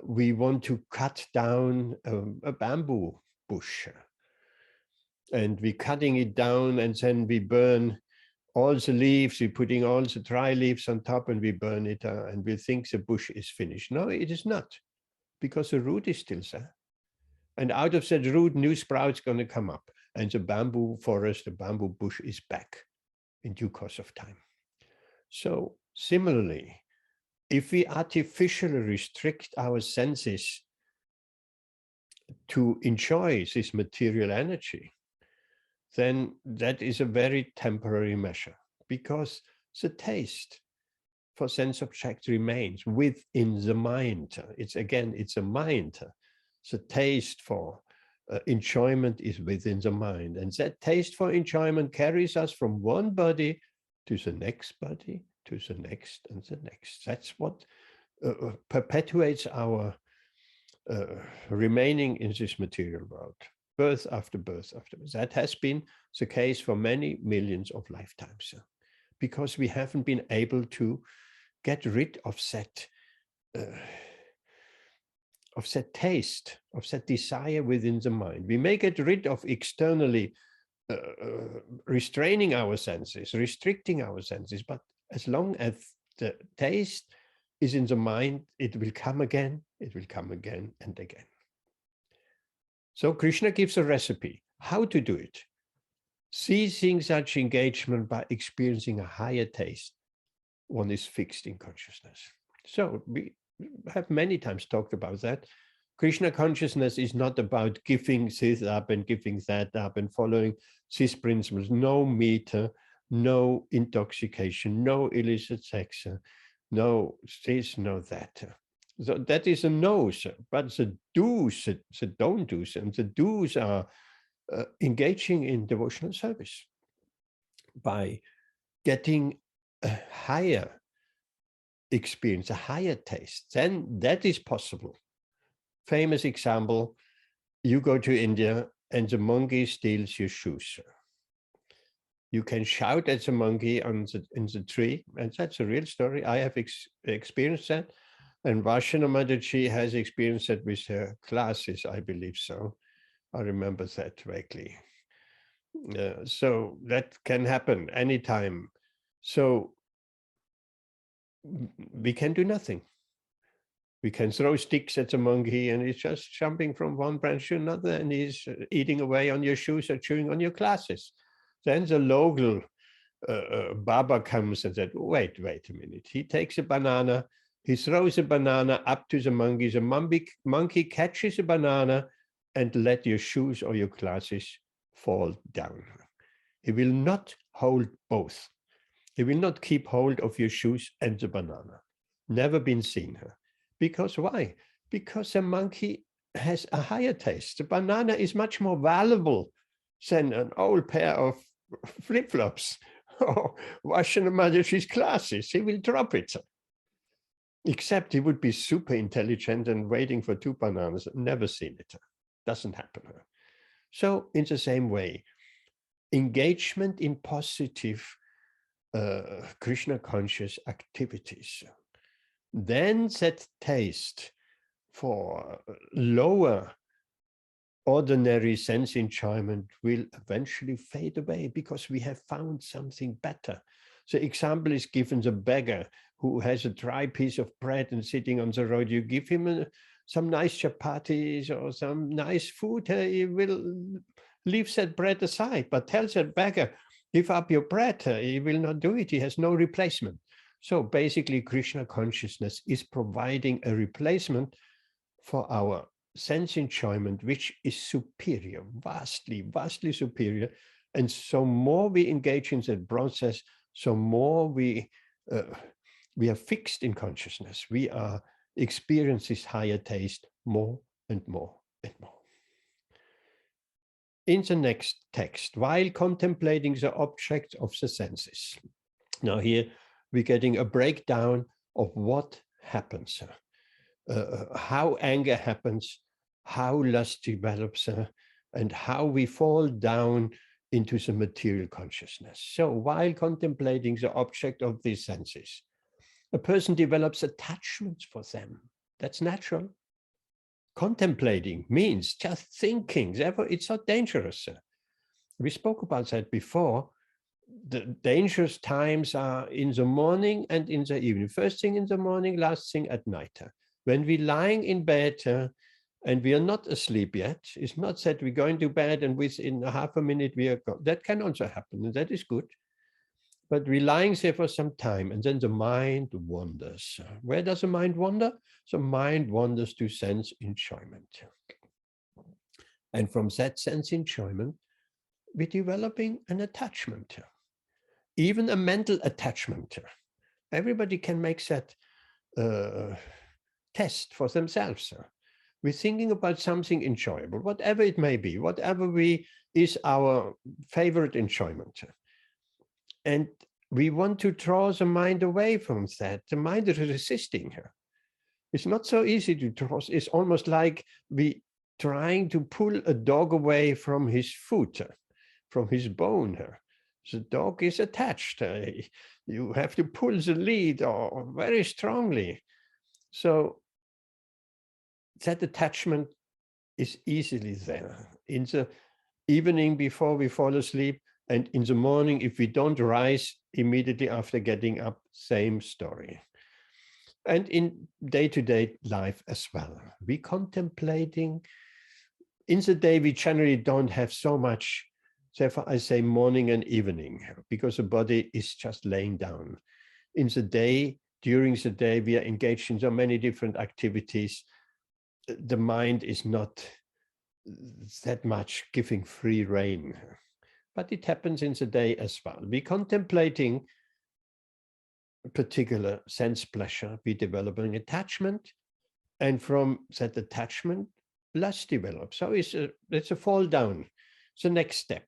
We want to cut down a bamboo bush, and we're cutting it down, and then we burn all the leaves, we're putting all the dry leaves on top, and we burn it, and we think the bush is finished. No, it is not, because the root is still there. And out of that root, new sprouts going to come up, and the bamboo forest, the bamboo bush is back in due course of time. So similarly, if we artificially restrict our senses to enjoy this material energy, then that is a very temporary measure, because the taste for sense object remains within the mind. It's a mind. The taste for enjoyment is within the mind, and that taste for enjoyment carries us from one body to the next body, to the next and the next. That's what perpetuates our remaining in this material world, birth after birth after birth. That has been the case for many millions of lifetimes, because we haven't been able to get rid of that taste, of that desire within the mind. We may get rid of externally restraining our senses, restricting our senses, but as long as the taste is in the mind, it will come again, it will come again and again. So Krishna gives a recipe, how to do it. Ceasing such engagement by experiencing a higher taste, one is fixed in consciousness. So we have many times talked about that. Krishna consciousness is not about giving this up and giving that up and following these principles. No meter, no intoxication, no illicit sex, no this, no that. So that is a no's, but the do's, the don't do's, and the do's are engaging in devotional service by getting a higher experience, a higher taste. Then that is possible. Famous example, you go to India and the monkey steals your shoes. You can shout at the monkey in the tree, and that's a real story. I have experienced that. And Vashana Mataji has experienced that with her classes, I believe so. I remember that vaguely. So that can happen anytime. So we can do nothing. We can throw sticks at the monkey and he's just jumping from one branch to another and he's eating away on your shoes or chewing on your glasses. Then the local Baba comes and said, wait a minute. He takes a banana, he throws a banana up to the monkey. The monkey catches a banana and let your shoes or your glasses fall down. He will not hold both. He will not keep hold of your shoes and the banana. Never been seen. Because why? Because the monkey has a higher taste. The banana is much more valuable than an old pair of flip-flops or Vashana Mataji's glasses. He will drop it. Except he would be super intelligent and waiting for 2 bananas. Never seen it. Doesn't happen. So in the same way, engagement in positive Krishna conscious activities, then that taste for lower ordinary sense enjoyment will eventually fade away because we have found something better. The example is given: the beggar who has a dry piece of bread and sitting on the road, you give him some nice chapatis or some nice food, he will leave that bread aside, but tell that beggar, give up your bread, he will not do it, he has no replacement. So basically Krishna consciousness is providing a replacement for our sense enjoyment, which is superior, vastly superior. And so more we engage in that process, so more we are fixed in consciousness. We are experience this higher taste more and more and more. In the next text, while contemplating the object of the senses. Now here we're getting a breakdown of what happens, how anger happens, how lust develops, and how we fall down into the material consciousness. So while contemplating the object of these senses, a person develops attachments for them. That's natural. Contemplating means just thinking. Therefore, it's not dangerous. We spoke about that before. The dangerous times are in the morning and in the evening. First thing in the morning, last thing at night. When we're lying in bed and we are not asleep yet, it's not that we're going to bed and within half a minute we are gone. That can also happen, and that is good. But we're lying there for some time, and then the mind wanders. Where does the mind wander? The mind wanders to sense enjoyment. And from that sense enjoyment, we're developing an attachment, even a mental attachment. Everybody can make that test for themselves. We're thinking about something enjoyable, whatever it may be, whatever is our favorite enjoyment. And we want to draw the mind away from that. The mind is resisting her. It's not so easy to draw. It's almost like we trying to pull a dog away from his foot, from his bone. The dog is attached. You have to pull the lead very strongly. So that attachment is easily there. In the evening before we fall asleep, and in the morning, if we don't rise immediately after getting up, same story. And in day-to-day life as well. We contemplating. In the day, we generally don't have so much, therefore I say morning and evening, because the body is just laying down. In the day, during the day, we are engaged in so many different activities. The mind is not that much giving free rein, but it happens in the day as well. We contemplating a particular sense pleasure, we developing attachment, and from that attachment, lust develops. So it's a fall down. It's the next step.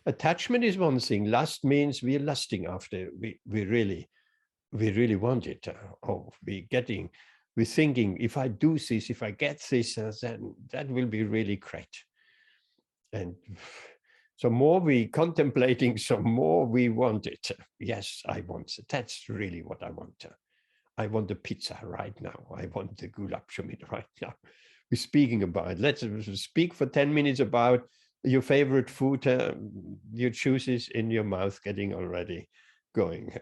Attachment is one thing. Lust means we're lusting after. We really want it. We're thinking, if I do this, if I get this, then that will be really great. And so more we contemplating, so more we want it. Yes, I want it. That's really what I want. I want a pizza right now. I want the gulab jamun right now. We're speaking about it. Let's speak for 10 minutes about your favorite food. You choose this in your mouth, getting already going.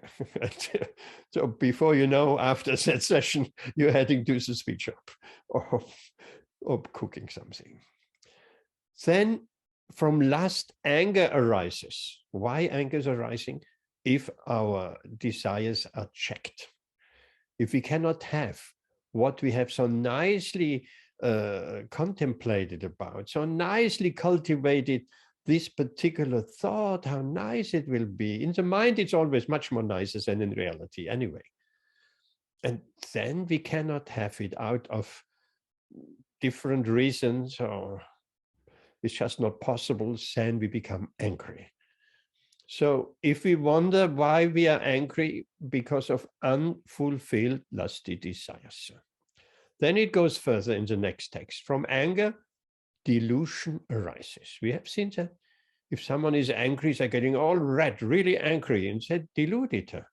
So before you know, after that session, you're heading to the sweet shop or cooking something. Then from lust, anger arises. Why anger is arising? If our desires are checked. If we cannot have what we have so nicely contemplated about, so nicely cultivated this particular thought, how nice it will be. In the mind, it's always much more nicer than in reality anyway. And then we cannot have it out of different reasons, or it's just not possible, then we become angry. So if we wonder why we are angry, because of unfulfilled lusty desires. Then it goes further in the next text. From anger, delusion arises. We have seen that. If someone is angry, they're getting all red, really angry, and said, deluded.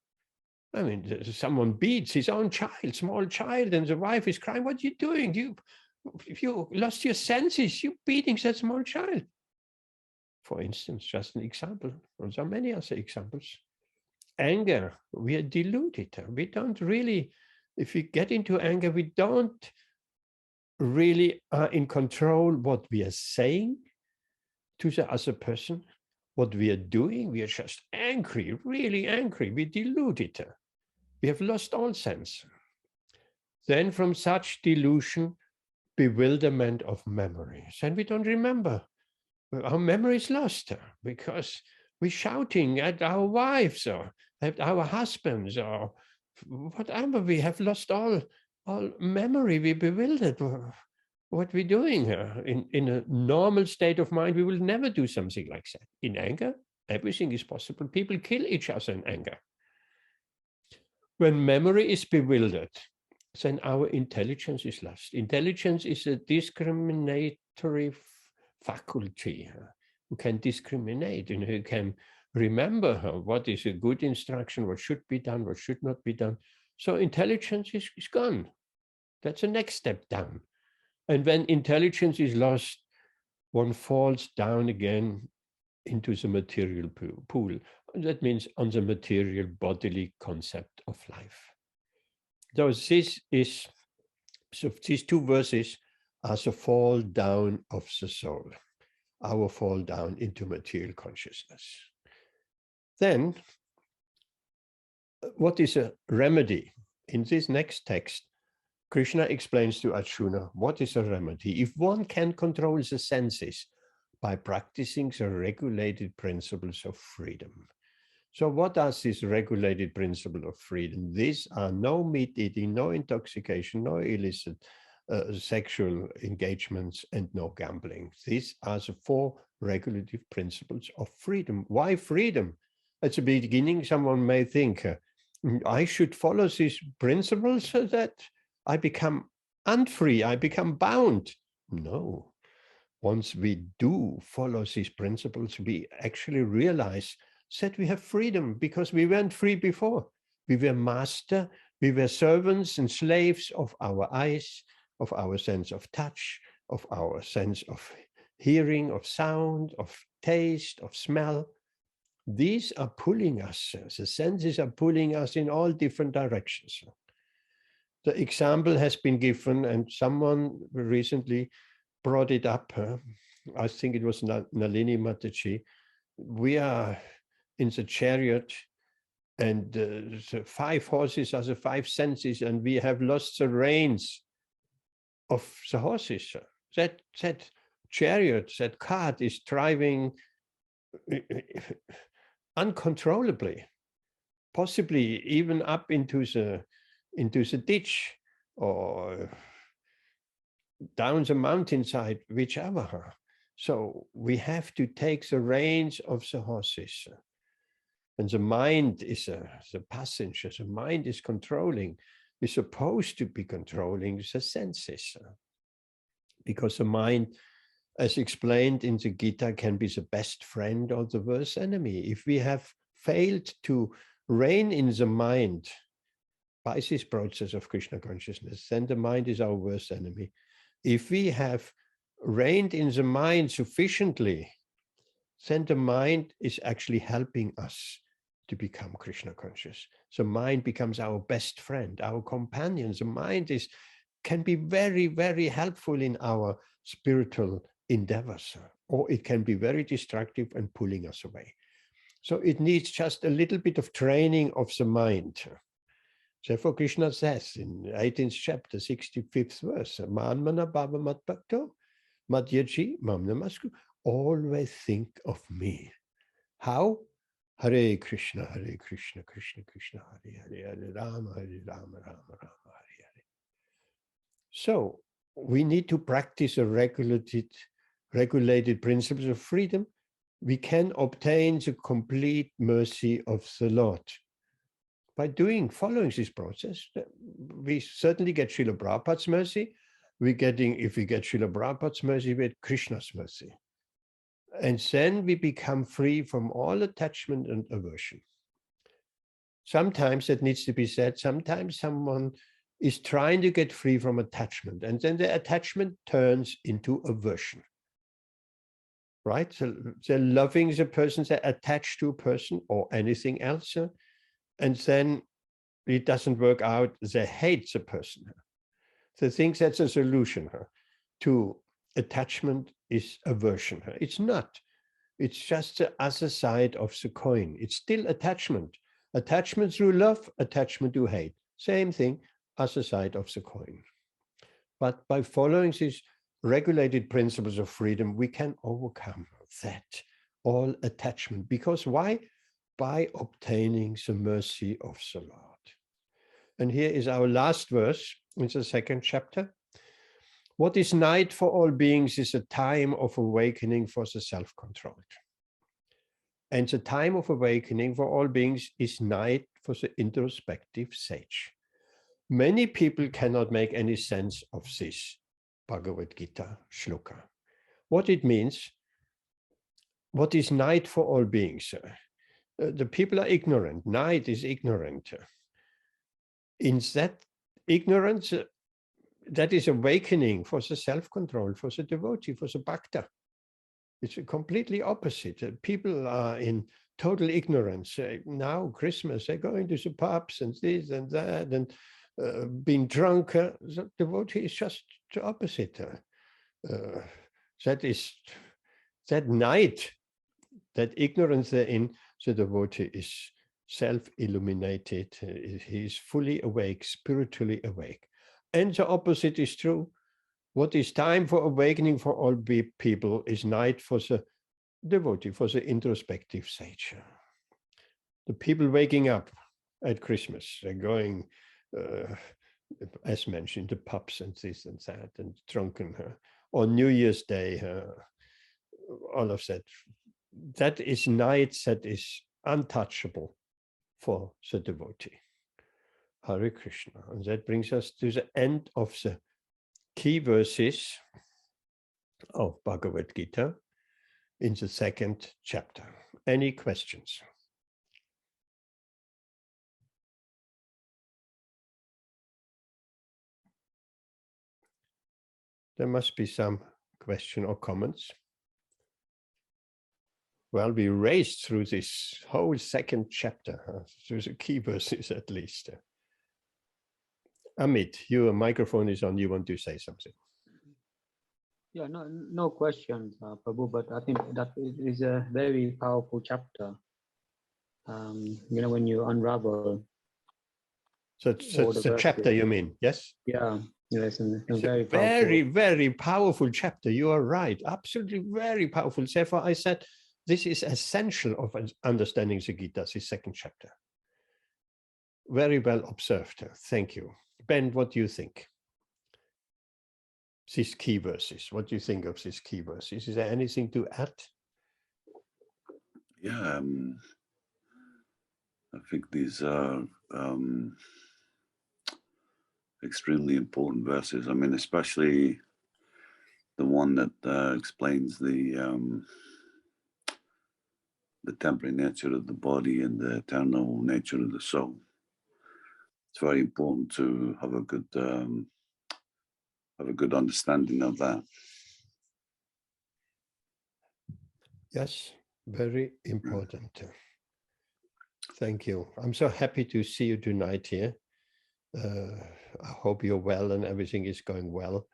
I mean, someone beats his own child, small child, and the wife is crying, what are you doing? You lost your senses, you beating that small child. For instance, just an example. There are many other examples. Anger, we are deluded. We don't really, if we get into anger, we don't really are in control what we are saying to the other person, what we are doing. We are just angry, really angry. We deluded. We have lost all sense. Then from such delusion, bewilderment of memory. Then we don't remember. Our memory is lost because we're shouting at our wives or at our husbands or whatever. We have lost all memory. We're bewildered. What we're doing in a normal state of mind, we will never do something like that. In anger, everything is possible. People kill each other in anger. When memory is bewildered, then our intelligence is lost. Intelligence is a discriminatory faculty who can discriminate and who can remember what is a good instruction, what should be done, what should not be done. So intelligence is gone. That's the next step down. And when intelligence is lost, one falls down again into the material pool. That means on the material bodily concept of life. So these two verses are the fall down of the soul, our fall down into material consciousness. Then, what is a remedy? In this next text, Krishna explains to Arjuna what is a remedy. If one can control the senses by practicing the regulated principles of freedom. So what are these regulated principles of freedom? These are no meat eating, no intoxication, no illicit sexual engagements, and no gambling. These are the four regulative principles of freedom. Why freedom? At the beginning, someone may think, I should follow these principles so that I become unfree, I become bound. No. Once we do follow these principles, we actually realize that we have freedom because we weren't free before. We were master, we were servants and slaves of our eyes, of our sense of touch, of our sense of hearing, of sound, of taste, of smell. These are pulling us, the senses are pulling us in all different directions. The example has been given, and someone recently brought it up. I think it was Nalini Mataji. We are in the chariot, and the 5 horses are the 5 senses, and we have lost the reins of the horses. That chariot, that cart is driving uncontrollably, possibly even up into the ditch or down the mountainside, whichever. So we have to take the reins of the horses. And the mind is the passenger. The mind is controlling. We're supposed to be controlling the senses. Because the mind, as explained in the Gita, can be the best friend or the worst enemy. If we have failed to rein in the mind by this process of Krishna consciousness, then the mind is our worst enemy. If we have reined in the mind sufficiently, then the mind is actually helping us to become Krishna conscious. The mind becomes our best friend, our companion. The mind can be very, very helpful in our spiritual endeavors, or it can be very destructive and pulling us away. So it needs just a little bit of training of the mind. Therefore, Krishna says in 18th chapter, 65th verse, Manmana bhava matbhakto madhyaji mam namasku. Always think of me. How? Hare Krishna, Krishna Krishna, Hare Hare, Hare Rama, Rama Rama, Hare Hare. So we need to practice a regulated principles of freedom. We can obtain the complete mercy of the Lord. By following this process, we certainly get Srila Prabhupada's mercy. If we get Srila Prabhupada's mercy, we get Krishna's mercy. And then we become free from all attachment and aversion. Sometimes that needs to be said, sometimes someone is trying to get free from attachment, and then the attachment turns into aversion. Right? So they're loving the person, they're attached to a person or anything else, and then it doesn't work out, they hate the person. They think that's a solution to attachment is aversion. It's not. It's just the other side of the coin. It's still attachment. Attachment through love, attachment to hate. Same thing, other side of the coin. But by following these regulated principles of freedom, we can overcome that, all attachment. Because why? By obtaining the mercy of the Lord. And here is our last verse in the 2nd chapter. What is night for all beings is a time of awakening for the self-controlled. And the time of awakening for all beings is night for the introspective sage. Many people cannot make any sense of this Bhagavad Gita shloka. What it means, what is night for all beings? The people are ignorant. Night is ignorant. In that ignorance, that is awakening for the self-control, for the devotee, for the bhakta. It's completely opposite. People are in total ignorance. Now, Christmas, they're going to the pubs and this and that and being drunk. The devotee is just the opposite. That night, that ignorance therein, the devotee is self-illuminated. He is fully awake, spiritually awake. And the opposite is true. What is time for awakening for all people is night for the devotee, for the introspective sage. The people waking up at Christmas, they're going, as mentioned, to pubs and this and that, and drunken. On New Year's Day, all of that. That is night that is untouchable for the devotee. Hare Krishna. And that brings us to the end of the key verses of Bhagavad Gita in the 2nd chapter. Any questions? There must be some question or comments. Well, we raced through this whole 2nd chapter, through the key verses at least. Amit, your microphone is on. You want to say something? Yeah, no questions, Prabhu, but I think that is a very powerful chapter. When you unravel So all the it's a chapter, verses. you mean? Yes? Yeah, it's It's very a powerful. very, very powerful chapter. You are right. Absolutely very powerful. Therefore, I said this is essential of understanding the Gita, the second chapter. Very well observed. Thank you. Ben, what do you think? These key verses. What do you think of these key verses? Is there anything to add? Yeah, I think these are extremely important verses. I mean, especially the one that explains the temporary nature of the body and the eternal nature of the soul. It's very important to have a good understanding of that. Yes, very important. Thank you. I'm so happy to see you tonight here. I hope you're well and everything is going well,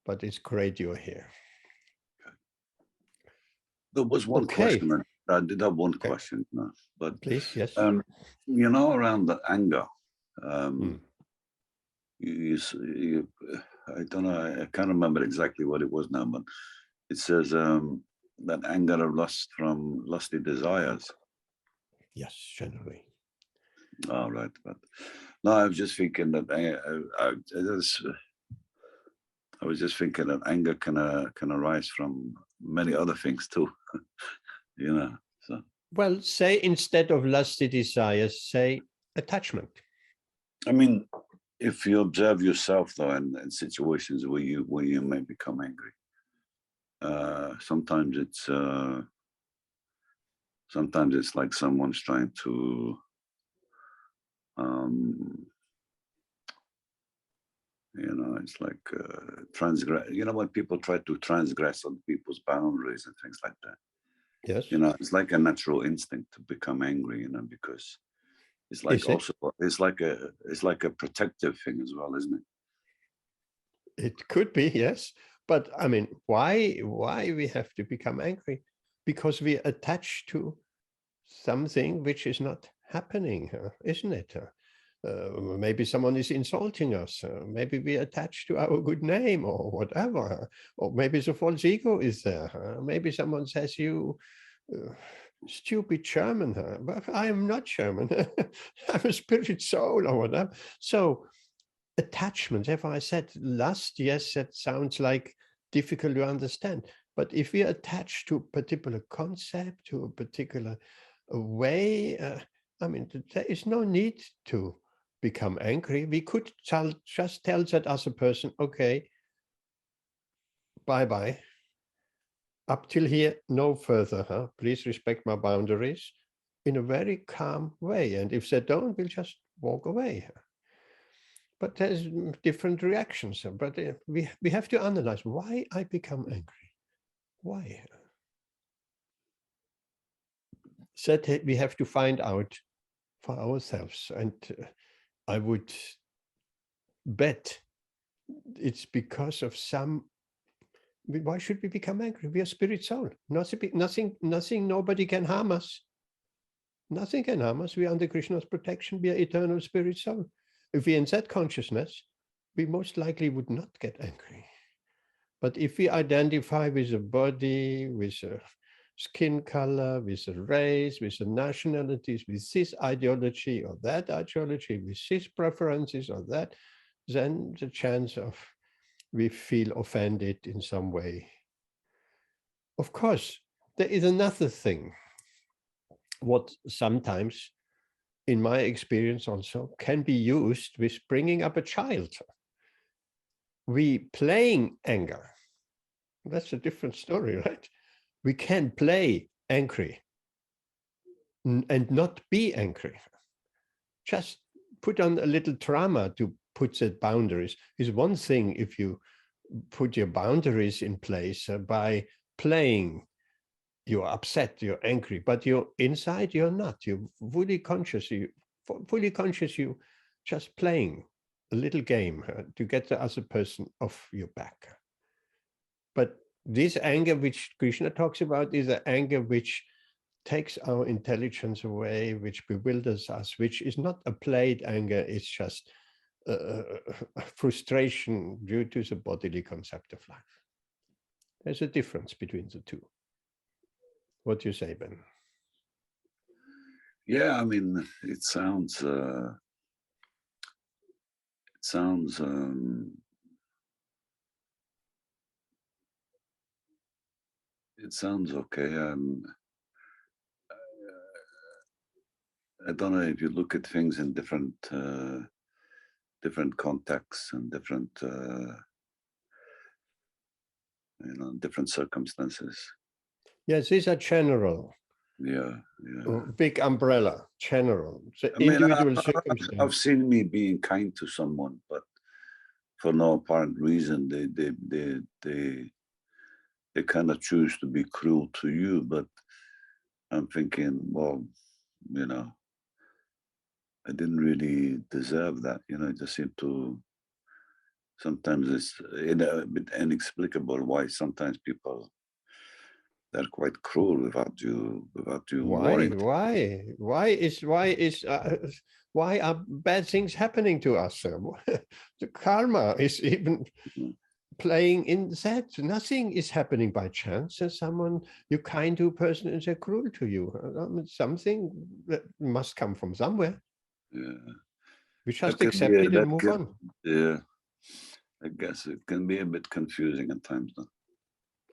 but it's great you're here. There was one question. I did have one question, but please, yes. Around the anger, you, I don't know, I can't remember exactly what it was now, but it says that anger or lust from lusty desires. Yes, generally. All right, but no, I was just thinking that I was just thinking that anger can arise from many other things too, So. Well, say instead of lusty desires, say attachment. I mean, if you observe yourself though, in situations where you may become angry, sometimes it's like someone's trying to it's like transgress. When people try to transgress on people's boundaries and things like that. Yes. It's like a natural instinct to become angry. Because it's like it's like a protective thing as well, isn't it? It could be, yes. But I mean, why we have to become angry? Because we attach to something which is not happening, isn't it? Maybe someone is insulting us. Maybe we attach to our good name or whatever. Or maybe the false ego is there. Maybe someone says you stupid German. But I am not German. I'm a spirit soul or whatever. So attachment, therefore I said lust, yes, that sounds like difficult to understand. But if we attach to a particular concept, to a particular way, I mean, there is no need to become angry. We could just tell that other person, okay, bye-bye. Up till here, no further. Please respect my boundaries in a very calm way. And if they don't, we'll just walk away. But there's different reactions. But we have to analyze why I become angry. Why? So that we have to find out for ourselves. And I would bet it's because of why should we become angry? We are spirit soul. Nothing, nobody can harm us. Nothing can harm us. We are under Krishna's protection. We are eternal spirit soul. If we are in that consciousness, we most likely would not get angry. But if we identify with a body, with a skin color, with a race, with a nationalities, with this ideology or that ideology, with these preferences or that, then the chance of we feel offended in some way. Of course, there is another thing, what sometimes, in my experience also, can be used with bringing up a child. We playing anger. That's a different story, right? We can play angry and not be angry. Just put on a little drama to put the boundaries. Is one thing if you put your boundaries in place by playing. You're upset, you're angry, but you're inside, you're not. You're fully conscious, you just playing. a little game to get the other person off your back. But this anger which Krishna talks about is an anger which takes our intelligence away, which bewilders us, which is not a played anger, it's just frustration due to the bodily concept of life. There's a difference between the two. What do you say, Ben? Yeah, I mean, it sounds okay. I don't know if you look at things in different contexts and different different circumstances. Yes, these are general. Yeah. Big umbrella, general. So I mean, individual circumstances. I've seen me being kind to someone, but for no apparent reason, they kind of choose to be cruel to you. But I'm thinking, well, I didn't really deserve that. It just seemed to. Sometimes it's a bit inexplicable why sometimes people, they're quite cruel without you warning. Why are bad things happening to us? The karma is even playing in that. Nothing is happening by chance. And someone, you're kind to a person and they're cruel to you. Something that must come from somewhere. Yeah. We just accept it and move on. Yeah. I guess it can be a bit confusing at times, though.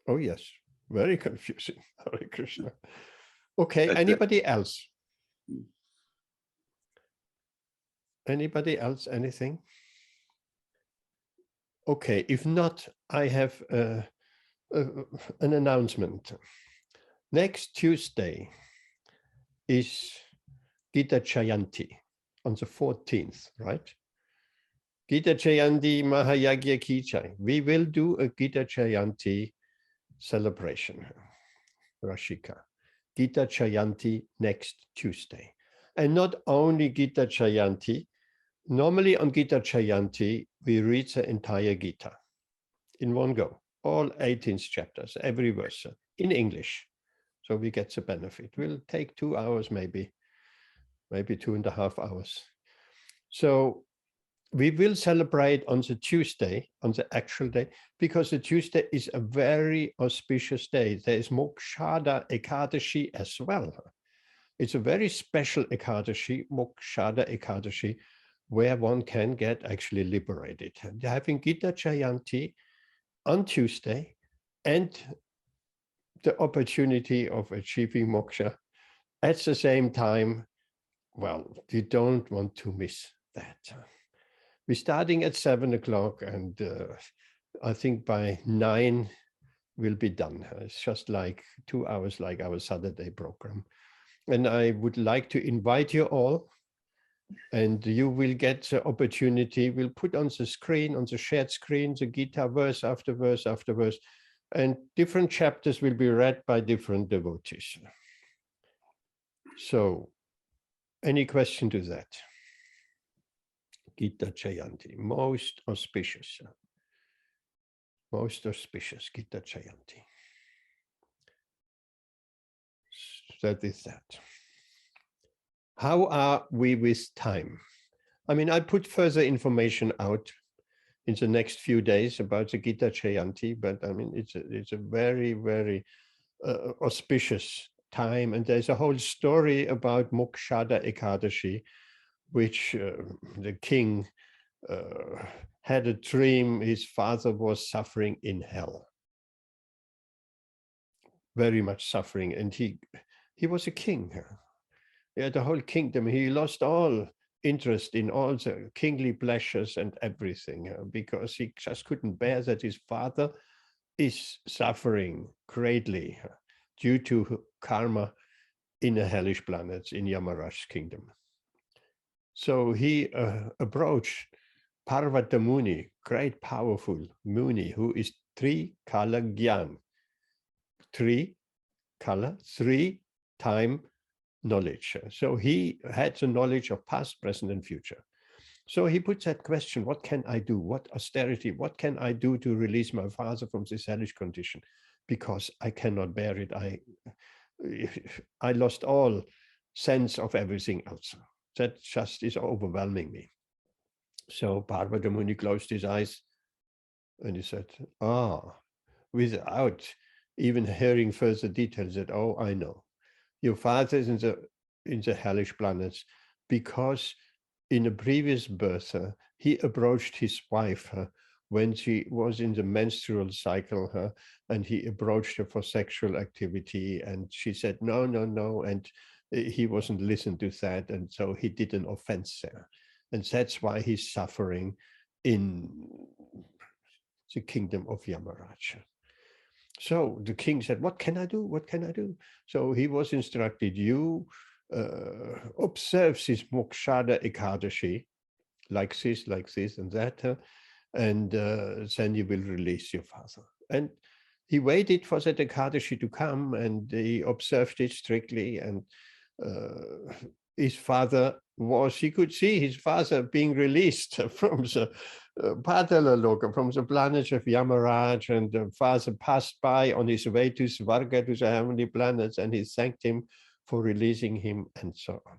Oh, yes. Very confusing. Hare Krishna. Okay, anybody else? Anybody else? Anything? Okay, if not, I have an announcement. Next Tuesday is Gita Jayanti on the 14th, right? Gita Jayanti Mahayagya Kichai. We will do a Gita Jayanti celebration, Rashika. Gita Jayanti next Tuesday. And not only Gita Jayanti, normally on Gita Jayanti, we read the entire Gita in one go, all 18 chapters, every verse in English. So we get the benefit. We'll take 2 hours, maybe 2.5 hours. So we will celebrate on the Tuesday, on the actual day, because the Tuesday is a very auspicious day. There is Mokshada Ekadashi as well. It's a very special Ekadashi, Mokshada Ekadashi, where one can get actually liberated. Having Gita Jayanti on Tuesday and the opportunity of achieving moksha at the same time, well, you don't want to miss that. We're starting at 7 o'clock, and I think by 9 we'll be done. It's just like 2 hours like our Saturday program. And I would like to invite you all, and you will get the opportunity. We'll put on the screen, on the shared screen, the Gita verse after verse after verse, and different chapters will be read by different devotees. So, any question to that? Gita Jayanti, most auspicious Gita Jayanti. That is that. How are we with time? I mean, I put further information out in the next few days about the Gita Jayanti, but I mean, it's a very, very auspicious time. And there's a whole story about Mokshada Ekadashi, which the king had a dream his father was suffering in hell. Very much suffering. And he was a king. He had a whole kingdom. He lost all interest in all the kingly pleasures and everything because he just couldn't bear that his father is suffering greatly due to karma in a hellish planet in Yamaraj's kingdom. So he approached Parvata Muni, great powerful Muni, who is Tri-Kala Gyan. Tri-Kala, 3-time knowledge. So he had the knowledge of past, present, and future. So he puts that question, what can I do? What austerity? What can I do to release my father from this hellish condition? Because I cannot bear it. I lost all sense of everything else. That just is overwhelming me. So Parvata Muni closed his eyes and he said, without even hearing further details, that, oh, I know. Your father is in the hellish planets because in a previous birth, he approached his wife when she was in the menstrual cycle, and he approached her for sexual activity, and she said, no, no, no, and he wasn't listened to that, and so he did an offense there. And that's why he's suffering in the kingdom of Yamaraj. So the king said, what can I do? What can I do? So he was instructed, you observe this Mokshada Ekadashi, like this, and that, and then you will release your father. And he waited for that Ekadashi to come, and he observed it strictly, and his father he could see his father being released from the Patala Loka, from the planet of Yamaraj, and the father passed by on his way to Svarga, to the heavenly planets, and he thanked him for releasing him, and so on.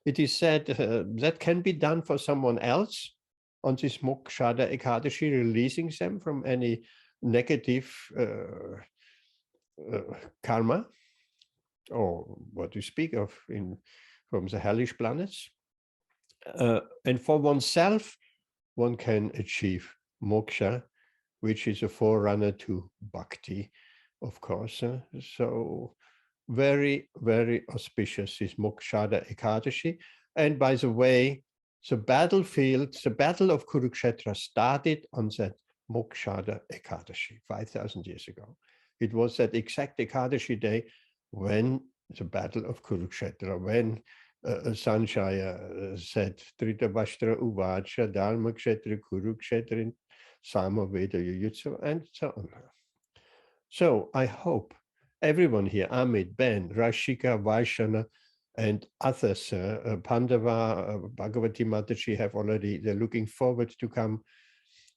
It is said that can be done for someone else on this Mokshada Ekadashi, releasing them from any negative karma, or what to speak of from the hellish planets. And for oneself, one can achieve moksha, which is a forerunner to bhakti, of course. So very, very auspicious is Mokshada Ekadashi. And by the way, the battlefield, the battle of Kurukshetra started on that Mokshada Ekadashi 5,000 years ago. It was that exact Ekadashi day when the battle of Kurukshetra, when Sanjaya said, Trita Vashtra Uvacha, Dharma Kshetra, Kurukshetra, Samaveda Yuyutsu, and so on. So I hope everyone here, Amit, Ben, Rashika, Vaishana, and others, Pandava, Bhagavati Mataji have already, they're looking forward to come.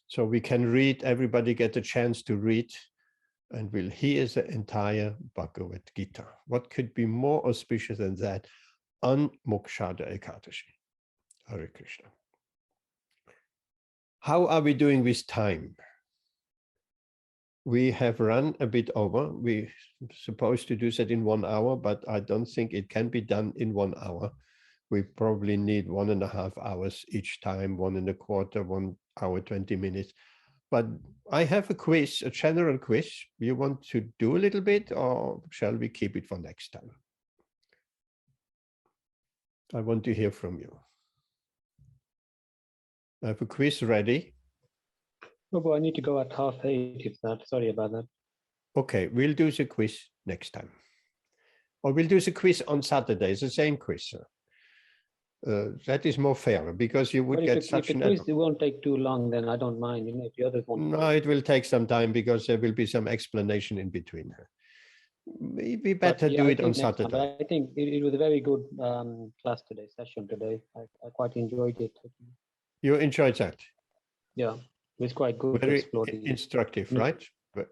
So we can read, everybody get a chance to read, and we'll hear the entire Bhagavad Gita. What could be more auspicious than that on Mokshada Ekadashi? Hare Krishna. How are we doing with time? We have run a bit over. We're supposed to do that in 1 hour, but I don't think it can be done in 1 hour. We probably need 1.5 hours each time, 1.25, 1 hour, 20 minutes. But I have a quiz, a general quiz. You want to do a little bit, or shall we keep it for next time? I want to hear from you. I have a quiz ready. Oh, but I need to go at 8:30 if that. Sorry about that. Okay, we'll do the quiz next time. Or we'll do the quiz on Saturday, the same quiz. That is more fair, because you would get such an... If the quiz, it won't take too long, then I don't mind. If the others want... No, it will take some time, because there will be some explanation in between. Maybe better do it on Saturday. But I think it was a very good class today, session today. I quite enjoyed it. You enjoyed that? Yeah, it was quite good. Very instructive, right?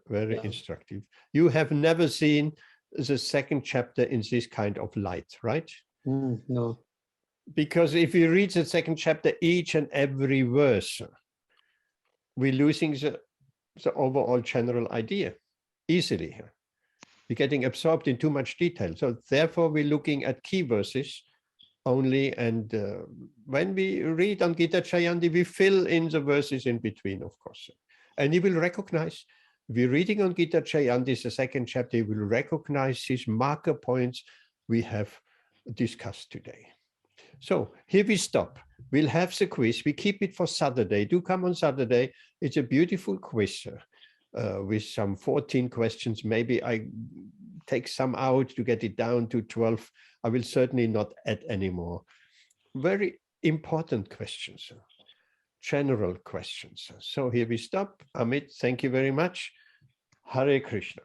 Very instructive. You have never seen the second chapter in this kind of light, right? No. Because if you read the second chapter, each and every verse, we're losing the overall general idea easily. We're getting absorbed in too much detail. So therefore, we're looking at key verses only. And when we read on Gita Chayanti, we fill in the verses in between, of course. And you will recognize, if you're reading on Gita Chayanti, the second chapter, you will recognize these marker points we have discussed today. So here we stop. We'll have the quiz. We keep it for Saturday. Do come on Saturday. It's a beautiful quiz with some 14 questions. Maybe I take some out to get it down to 12. I will certainly not add any more. Very important questions, general questions. So here we stop. Amit, thank you very much. Hare Krishna.